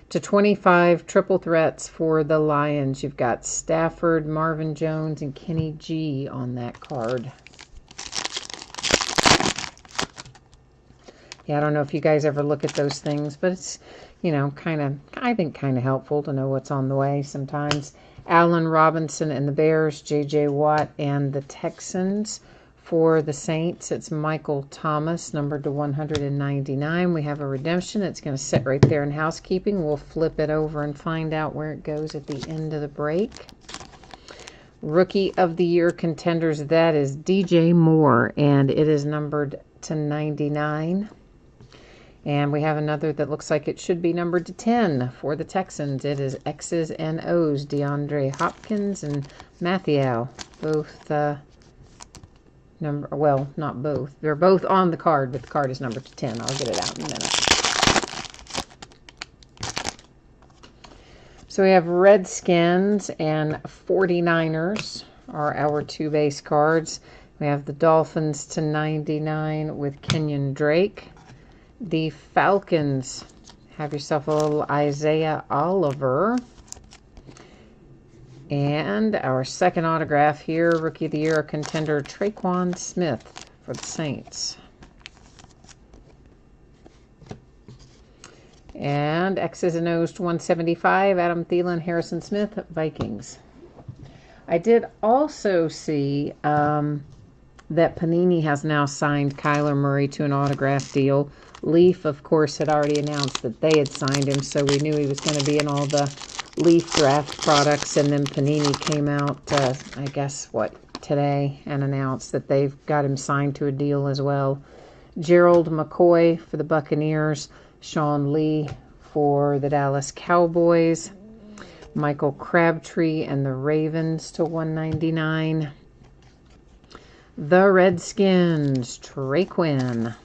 To 25 triple threats for the Lions. You've got Stafford, Marvin Jones, and Kenny G on that card. Yeah, I don't know if you guys ever look at those things, but it's, you know, I think kind of helpful to know what's on the way sometimes. Allen Robinson and the Bears, J.J. Watt and the Texans. For the Saints, it's Michael Thomas, numbered to 199. We have a redemption. It's going to sit right there in housekeeping. We'll flip it over and find out where it goes at the end of the break. Rookie of the Year contenders, that is DJ Moore, and it is numbered to 99. And we have another that looks like it should be numbered to 10 for the Texans. It is X's and O's, DeAndre Hopkins and Matthew. Both well, not both. They're both on the card, but the card is numbered to 10. I'll get it out in a minute. So we have Redskins and 49ers are our two base cards. We have the Dolphins to 99 with Kenyon Drake. The Falcons, have yourself a little Isaiah Oliver. And our second autograph here, Rookie of the Year contender Traquan Smith for the Saints. And X's and O's to 175, Adam Thielen, Harrison Smith, Vikings. I did also see that Panini has now signed Kyler Murray to an autograph deal. Leaf, of course, had already announced that they had signed him, so we knew he was going to be in all the Leaf draft products. And then Panini came out, I guess, today, and announced that they've got him signed to a deal as well. Gerald McCoy for the Buccaneers, Sean Lee for the Dallas Cowboys, Michael Crabtree and the Ravens to 199. The Redskins, Trey Quinn.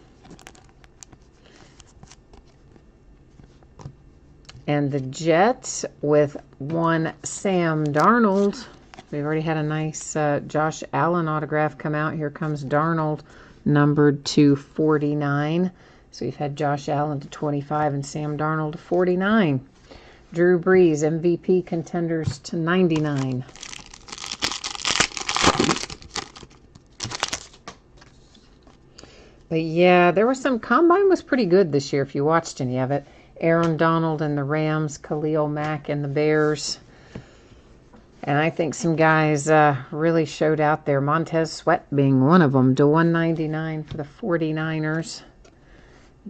And the Jets with one Sam Darnold. We've already had a nice Josh Allen autograph come out. Here comes Darnold, numbered to 49. So we've had Josh Allen to 25 and Sam Darnold to 49. Drew Brees, MVP contenders to 99. But yeah, there was some, Combine was pretty good this year if you watched any of it. Aaron Donald and the Rams, Khalil Mack and the Bears. And I think some guys really showed out there. Montez Sweat being one of them, to 199 for the 49ers.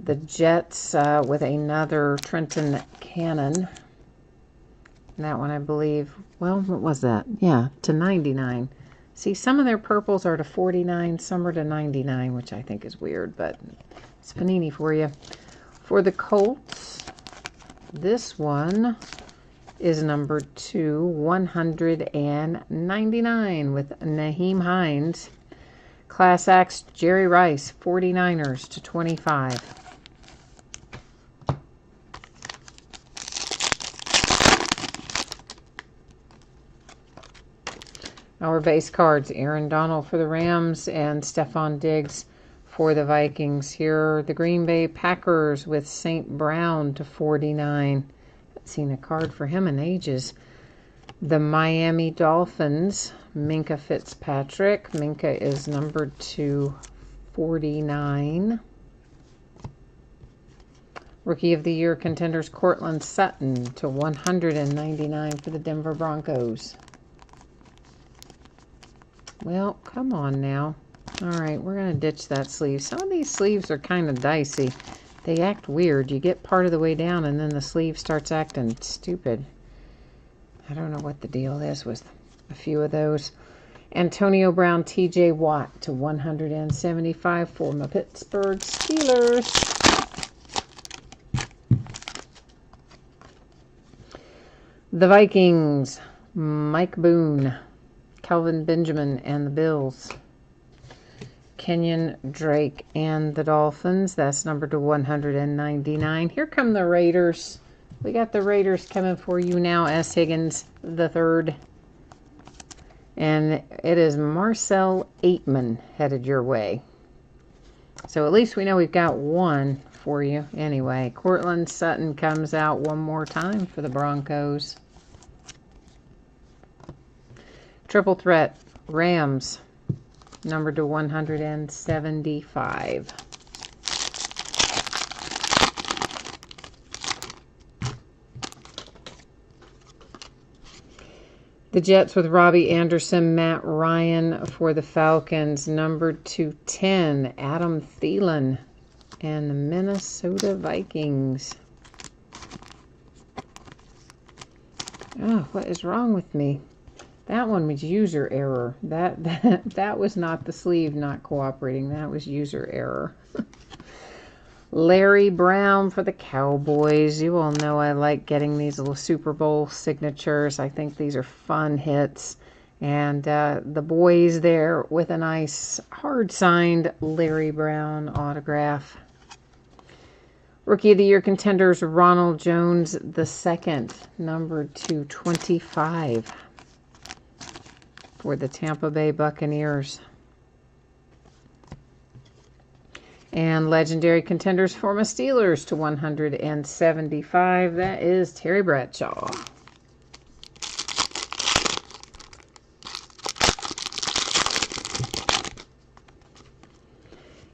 The Jets with another Trenton Cannon. And that one, I believe, well, what was that? Yeah, to 99. See, some of their purples are to 49, some are to 99, which I think is weird, but it's Panini for you. For the Colts, this one is numbered to 199 with Naheem Hines. Class X, Jerry Rice, 49ers to 25. Our base cards, Aaron Donald for the Rams and Stephon Diggs for the Vikings. Here are the Green Bay Packers with St. Brown to 49. Haven't seen a card for him in ages. The Miami Dolphins, Minka Fitzpatrick. Minka is numbered to 49. Rookie of the Year contenders, Cortland Sutton to 199 for the Denver Broncos. Well, come on now. All right, we're going to ditch that sleeve. Some of these sleeves are kind of dicey. They act weird. You get part of the way down, and then the sleeve starts acting stupid. I don't know what the deal is with a few of those. Antonio Brown, T.J. Watt to 175 for my Pittsburgh Steelers. The Vikings, Mike Boone, Kelvin Benjamin and the Bills. Kenyon Drake and the Dolphins. That's numbered to 199. Here come the Raiders. We got the Raiders coming for you now. S. Higgins the third. And it is Marcel Aitman headed your way. So at least we know we've got one for you anyway. Cortland Sutton comes out one more time for the Broncos. Triple threat, Rams, numbered to 175. The Jets with Robbie Anderson, Matt Ryan for the Falcons, numbered to 10, Adam Thielen, and the Minnesota Vikings. Oh, what is wrong with me? That one was user error. That was not the sleeve not cooperating. That was user error. Larry Brown for the Cowboys. You all know I like getting these little Super Bowl signatures. I think these are fun hits. And the boys there with a nice hard-signed Larry Brown autograph. Rookie of the Year contenders, Ronald Jones II, numbered to 25 for the Tampa Bay Buccaneers. And legendary contenders for my Steelers to 175. That is Terry Bradshaw.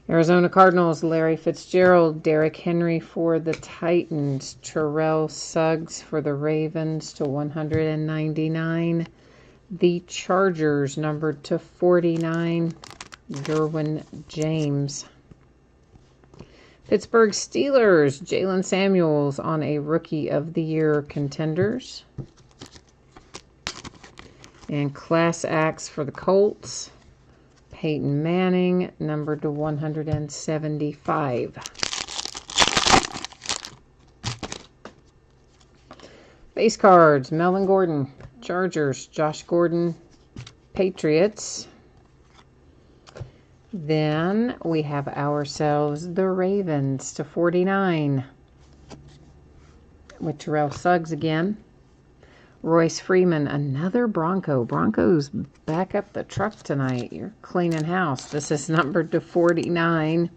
Arizona Cardinals, Larry Fitzgerald, Derrick Henry for the Titans, Terrell Suggs for the Ravens to 199. The Chargers, numbered to 49, Derwin James. Pittsburgh Steelers, Jalen Samuels on a Rookie of the Year contenders. And Class Acts for the Colts, Peyton Manning, numbered to 175. Base cards, Melvin Gordon, Chargers, Josh Gordon, Patriots. Then we have ourselves the Ravens to 49 with Terrell Suggs again. Royce Freeman, another Bronco. Broncos back up the truck tonight. You're cleaning house. This is numbered to 49.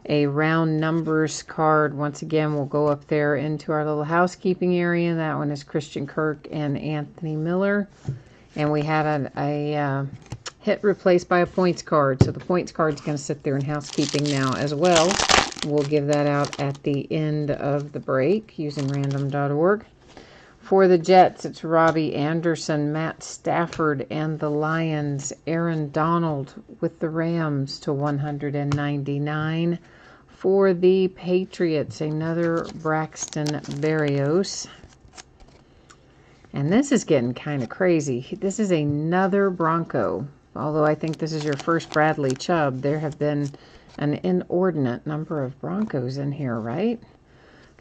A round numbers card. Once again, we'll go up there into our little housekeeping area. That one is Christian Kirk and Anthony Miller. And we had a hit replaced by a points card. So the points card's going to sit there in housekeeping now as well. We'll give that out at the end of the break using random.org. For the Jets, it's Robbie Anderson, Matt Stafford, and the Lions, Aaron Donald with the Rams to 199. For the Patriots, another Braxton Berrios. And this is getting kind of crazy. This is another Bronco. Although I think this is your first Bradley Chubb, there have been an inordinate number of Broncos in here, right?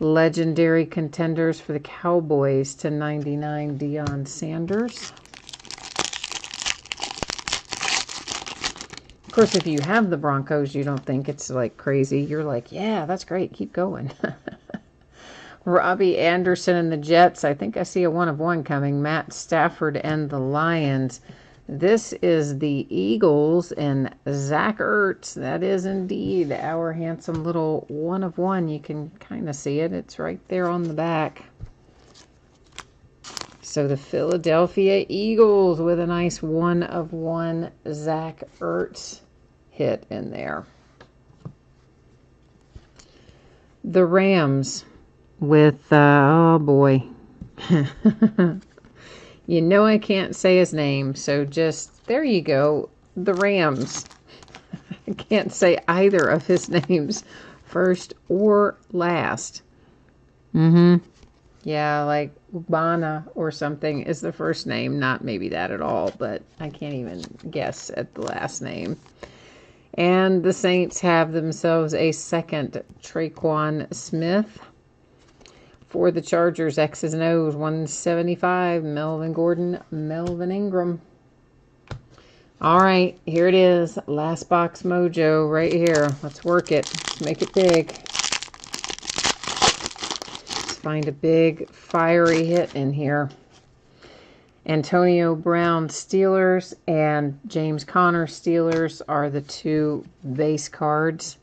Legendary contenders for the Cowboys to 99, Deion Sanders. Of course, if you have the Broncos, you don't think it's like crazy. You're like, yeah, that's great. Keep going. Robbie Anderson and the Jets. I think I see a 1 of 1 coming. Matt Stafford and the Lions. This is the Eagles and Zach Ertz. That is indeed our handsome little 1 of 1. You can kind of see it. It's right there on the back. So the Philadelphia Eagles with a nice 1 of 1 Zach Ertz hit in there. The Rams with, oh boy. You know I can't say his name, so just, there you go, the Rams. I can't say either of his names, first or last. Yeah, like Ubana or something is the first name, not maybe that at all, but I can't even guess at the last name. And the Saints have themselves a second Traquan Smith. For the Chargers, X's and O's, 175, Melvin Gordon, Melvin Ingram. All right, here it is. Last box mojo right here. Let's work it. Let's make it big. Let's find a big fiery hit in here. Antonio Brown Steelers and James Conner Steelers are the two base cards.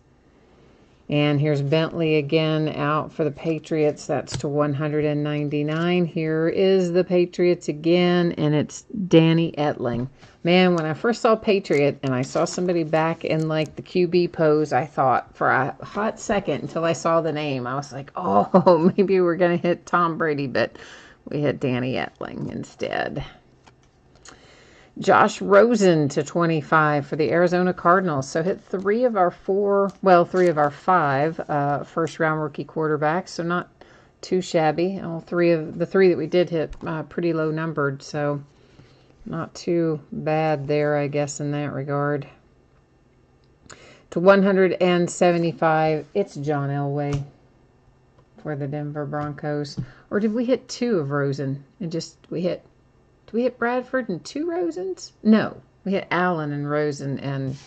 And here's Bentley again out for the Patriots. That's to 199. Here is the Patriots again, and it's Danny Etling. Man, when I first saw Patriot and I saw somebody back in like the QB pose, I thought for a hot second until I saw the name, I was like, oh, maybe we're going to hit Tom Brady, but we hit Danny Etling instead. Josh Rosen to 25 for the Arizona Cardinals. So hit three of our five first-round rookie quarterbacks. So not too shabby. All three that we did hit pretty low numbered. So not too bad there, I guess, in that regard. To 175, it's John Elway for the Denver Broncos. Or did we hit two of Rosen? Did we hit Bradford and two Rosens? No, we hit Allen and Rosen and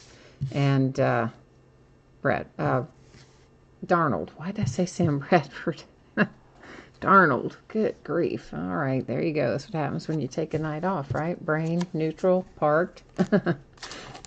Darnold. Why did I say Sam Bradford? Darnold. Good grief. All right, there you go. That's what happens when you take a night off, right? Brain neutral, parked.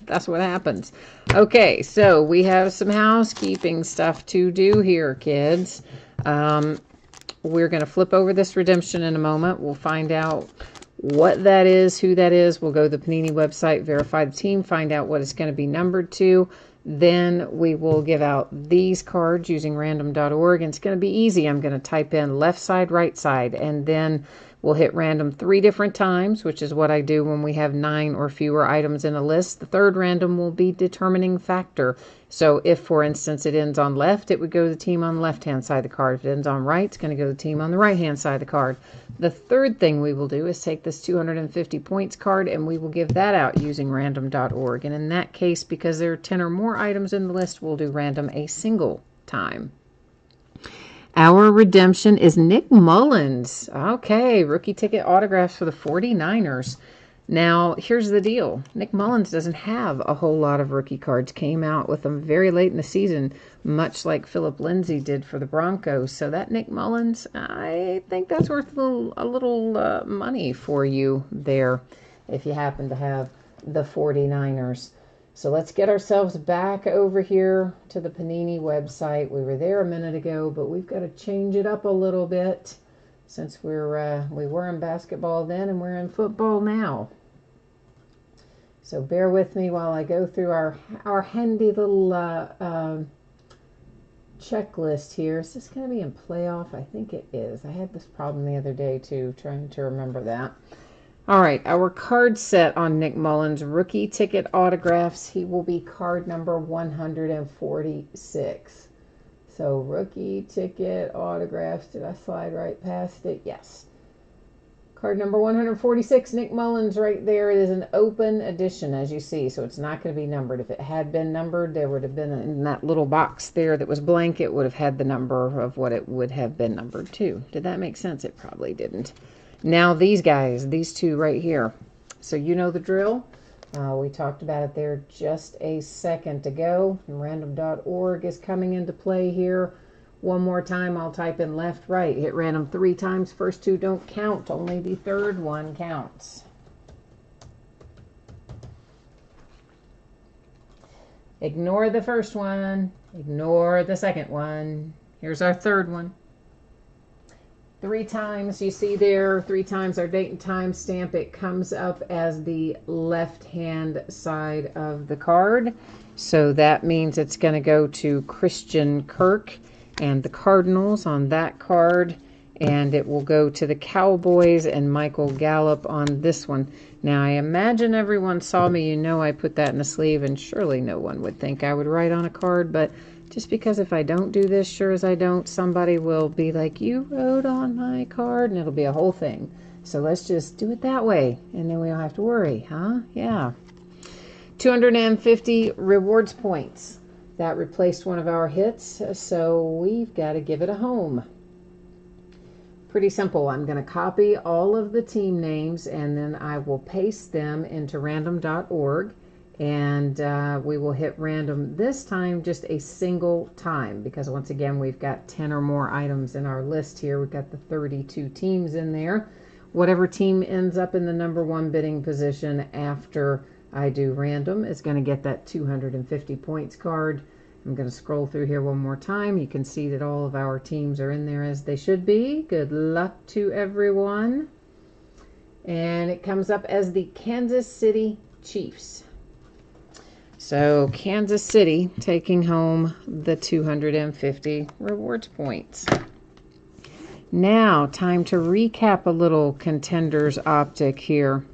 That's what happens. Okay, so we have some housekeeping stuff to do here, kids. We're going to flip over this redemption in a moment. We'll find out what that is, who that is. We'll go to the Panini website, verify the team, find out what it's going to be numbered to. Then we will give out these cards using random.org, and it's going to be easy. I'm going to type in left side, right side, and then we'll hit random 3 different times, which is what I do when we have 9 or fewer items in a list. The third random will be determining factor. So if, for instance, it ends on left, it would go to the team on the left-hand side of the card. If it ends on right, it's going to go to the team on the right-hand side of the card. The third thing we will do is take this 250 points card, and we will give that out using random.org. And in that case, because there are 10 or more items in the list, we'll do random a single time. Our redemption is Nick Mullins. Okay, rookie ticket autographs for the 49ers. Now, here's the deal. Nick Mullins doesn't have a whole lot of rookie cards. Came out with them very late in the season, much like Philip Lindsay did for the Broncos. So that Nick Mullins, I think that's worth a little money for you there if you happen to have the 49ers. So let's get ourselves back over here to the Panini website. We were there a minute ago, but we've got to change it up a little bit since we were in basketball then and we're in football now. So bear with me while I go through our handy little checklist here. Is this going to be in playoff? I think it is. I had this problem the other day too, trying to remember that. All right, our card set on Nick Mullins, rookie ticket autographs. He will be card number 146. So rookie ticket autographs. Did I slide right past it? Yes. Card number 146, Nick Mullins right there. It is an open edition, as you see, so it's not going to be numbered. If it had been numbered, there would have been in that little box there that was blank, it would have had the number of what it would have been numbered to. Did that make sense? It probably didn't. Now these guys, these two right here. So you know the drill. We talked about it there just a second ago. Random.org is coming into play here. One more time, I'll type in left, right. Hit random 3 times. First 2 don't count. Only the third one counts. Ignore the first one. Ignore the second one. Here's our third one. 3 times, you see there, 3 times our date and time stamp. It comes up as the left-hand side of the card. So that means it's going to go to Christian Kirk and the Cardinals on that card. And it will go to the Cowboys and Michael Gallup on this one. Now, I imagine everyone saw me. You know I put that in the sleeve, and surely no one would think I would write on a card, but just because if I don't do this, sure as I don't, somebody will be like, you wrote on my card, and it'll be a whole thing. So let's just do it that way, and then we don't have to worry, huh? Yeah. 250 rewards points. That replaced one of our hits, so we've got to give it a home. Pretty simple. I'm going to copy all of the team names and then I will paste them into random.org, and we will hit random this time just a single time, because once again we've got 10 or more items in our list here. We've got the 32 teams in there. Whatever team ends up in the number one bidding position after I do random is going to get that 250 points card. I'm going to scroll through here one more time. You can see that all of our teams are in there as they should be. Good luck to everyone. And it comes up as the Kansas City Chiefs. So Kansas City taking home the 250 rewards points. Now, time to recap a little Contenders optic here.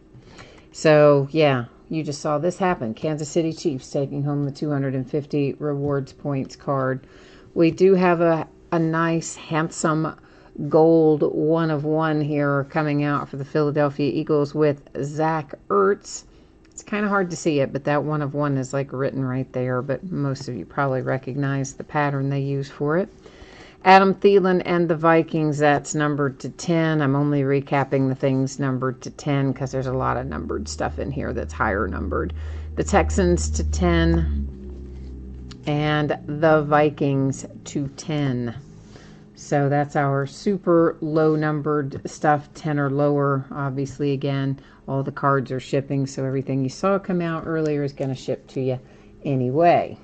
So, yeah, you just saw this happen. Kansas City Chiefs taking home the 250 rewards points card. We do have a nice, handsome gold 1 of 1 here coming out for the Philadelphia Eagles with Zach Ertz. It's kind of hard to see it, but that 1 of 1 is like written right there, but most of you probably recognize the pattern they use for it. Adam Thielen and the Vikings, that's numbered to 10. I'm only recapping the things numbered to 10 because there's a lot of numbered stuff in here that's higher numbered. The Texans to 10 and the Vikings to 10. So that's our super low numbered stuff, 10 or lower. Obviously, again, all the cards are shipping, so everything you saw come out earlier is going to ship to you anyway.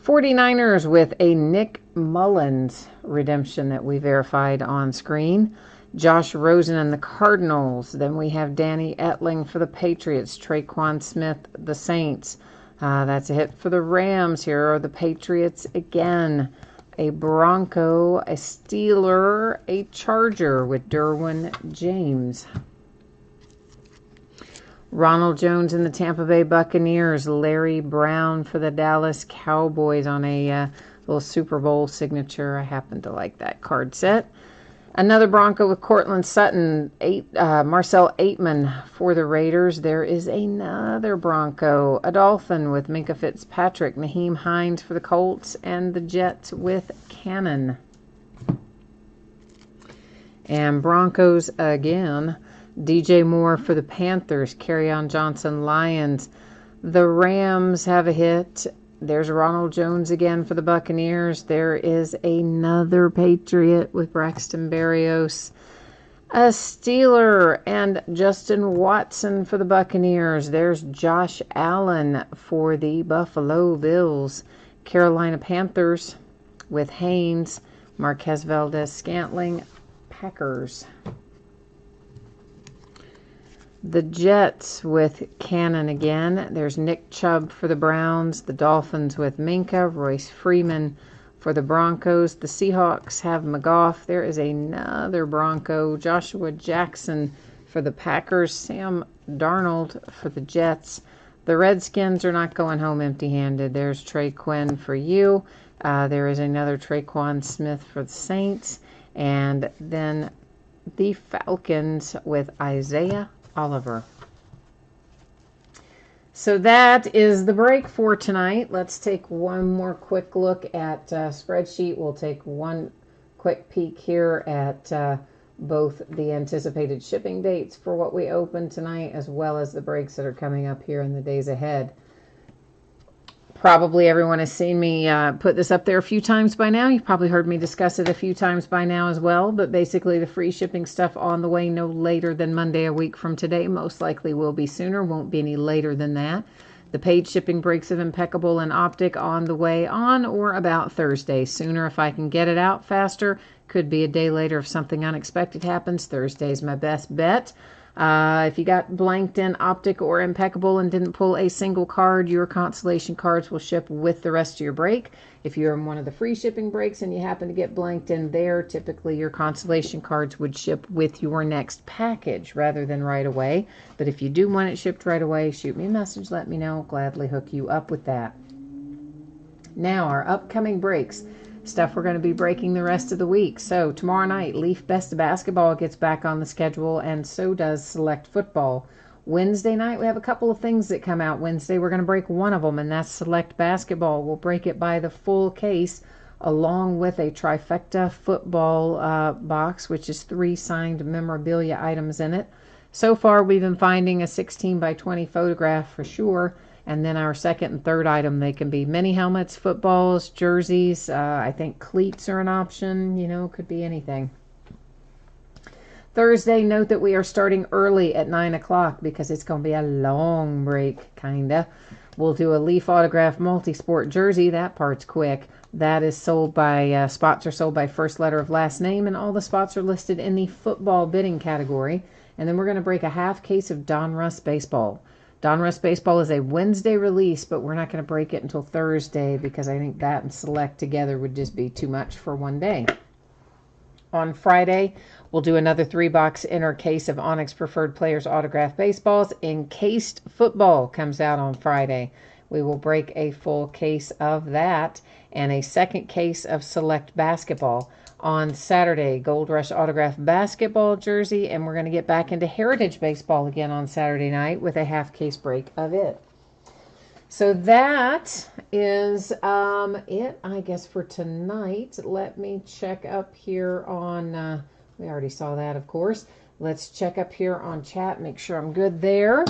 49ers with a Nick Mullins redemption that we verified on screen. Josh Rosen and the Cardinals. Then we have Danny Etling for the Patriots. Traquan Smith, the Saints. That's a hit for the Rams. Here are the Patriots again. A Bronco, a Steeler, a Charger with Derwin James. Ronald Jones in the Tampa Bay Buccaneers. Larry Brown for the Dallas Cowboys on a little Super Bowl signature. I happen to like that card set. Another Bronco with Cortland Sutton. Marcel Aitman for the Raiders. There is another Bronco. A Dolphin with Minka Fitzpatrick. Naheem Hines for the Colts. And the Jets with Cannon. And Broncos again. DJ Moore for the Panthers. Kerryon Johnson Lions. The Rams have a hit. There's Ronald Jones again for the Buccaneers. There is another Patriot with Braxton Berrios. A Steeler and Justin Watson for the Buccaneers. There's Josh Allen for the Buffalo Bills. Carolina Panthers with Haynes. Marquez Valdez-Scantling, Packers. The Jets with Cannon again. There's Nick Chubb for the Browns. The Dolphins with Minka. Royce Freeman for the Broncos. The Seahawks have McGough. There is another Bronco. Joshua Jackson for the Packers. Sam Darnold for the Jets. The Redskins are not going home empty-handed. There's Trey Quinn for you. There is another Traquan Smith for the Saints. And then the Falcons with Isaiah Oliver. So that is the break for tonight. Let's take one more quick look at spreadsheet. We'll take one quick peek here at both the anticipated shipping dates for what we open tonight, as well as the breaks that are coming up here in the days ahead. Probably everyone has seen me put this up there a few times by now. You've probably heard me discuss it a few times by now as well. But basically the free shipping stuff on the way no later than Monday a week from today. Most likely will be sooner. Won't be any later than that. The paid shipping breaks of Impeccable and Optic on the way on or about Thursday. Sooner if I can get it out faster. Could be a day later if something unexpected happens. Thursday's my best bet. If you got blanked in Optic or Impeccable and didn't pull a single card, your consolation cards will ship with the rest of your break. If you're in one of the free shipping breaks and you happen to get blanked in there, typically your consolation cards would ship with your next package rather than right away. But if you do want it shipped right away, shoot me a message, let me know. Gladly hook you up with that. Now, our upcoming breaks. Stuff we're going to be breaking the rest of the week. So tomorrow night, Leaf Best of Basketball gets back on the schedule, and so does Select Football. Wednesday night, we have a couple of things that come out Wednesday. We're going to break one of them, and that's Select Basketball. We'll break it by the full case along with a trifecta football box, which is 3 signed memorabilia items in it. So far, we've been finding a 16 by 20 photograph for sure. And then our second and third item, they can be mini helmets, footballs, jerseys. I think cleats are an option. You know, could be anything. Thursday, note that we are starting early at 9 o'clock because it's going to be a long break, kind of. We'll do a Leaf Autograph Multisport jersey. That part's quick. That is sold by, spots are sold by first letter of last name, and all the spots are listed in the football bidding category. And then we're going to break a half case of Donruss Baseball. Donruss Baseball is a Wednesday release, but we're not going to break it until Thursday because I think that and Select together would just be too much for one day. On Friday, we'll do another 3-box inner case of Onyx Preferred Players Autograph Baseballs. Encased Football comes out on Friday. We will break a full case of that and a second case of Select Basketball. On Saturday, Gold Rush Autograph Basketball jersey, and we're going to get back into Heritage Baseball again on Saturday night with a half case break of it. So that is it, I guess, for tonight. Let me check up here on, we already saw that, of course. Let's check up here on chat, make sure I'm good there.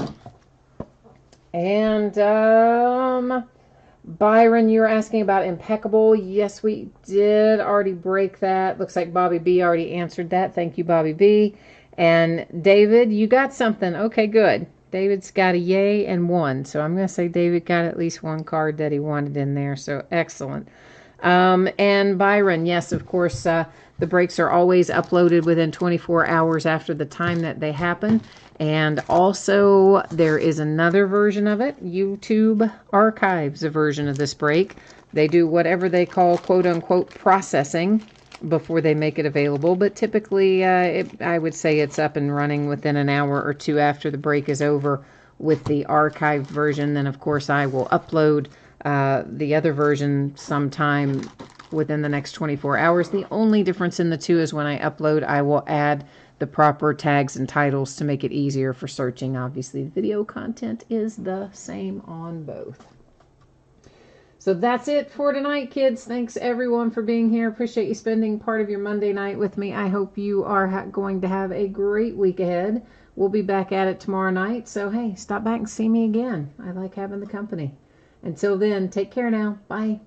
And Byron, you were asking about Impeccable. Yes, we did already break that. Looks like Bobby B already answered that. Thank you, Bobby B. And David, you got something. Okay, good. David's got a yay and 1. So I'm going to say David got at least 1 card that he wanted in there. So excellent. And Byron, yes, of course, the breaks are always uploaded within 24 hours after the time that they happen. And also, there is another version of it. YouTube archives a version of this break. They do whatever they call quote-unquote processing before they make it available. But typically, I would say it's up and running within an hour or 2 after the break is over with the archived version. Then, of course, I will upload the other version sometime within the next 24 hours. The only difference in the two is when I upload, I will add the proper tags and titles to make it easier for searching. Obviously, the video content is the same on both. So that's it for tonight, kids. Thanks, everyone, for being here. Appreciate you spending part of your Monday night with me. I hope you are going to have a great week ahead. We'll be back at it tomorrow night. So, hey, stop back and see me again. I like having the company. Until then, take care now. Bye.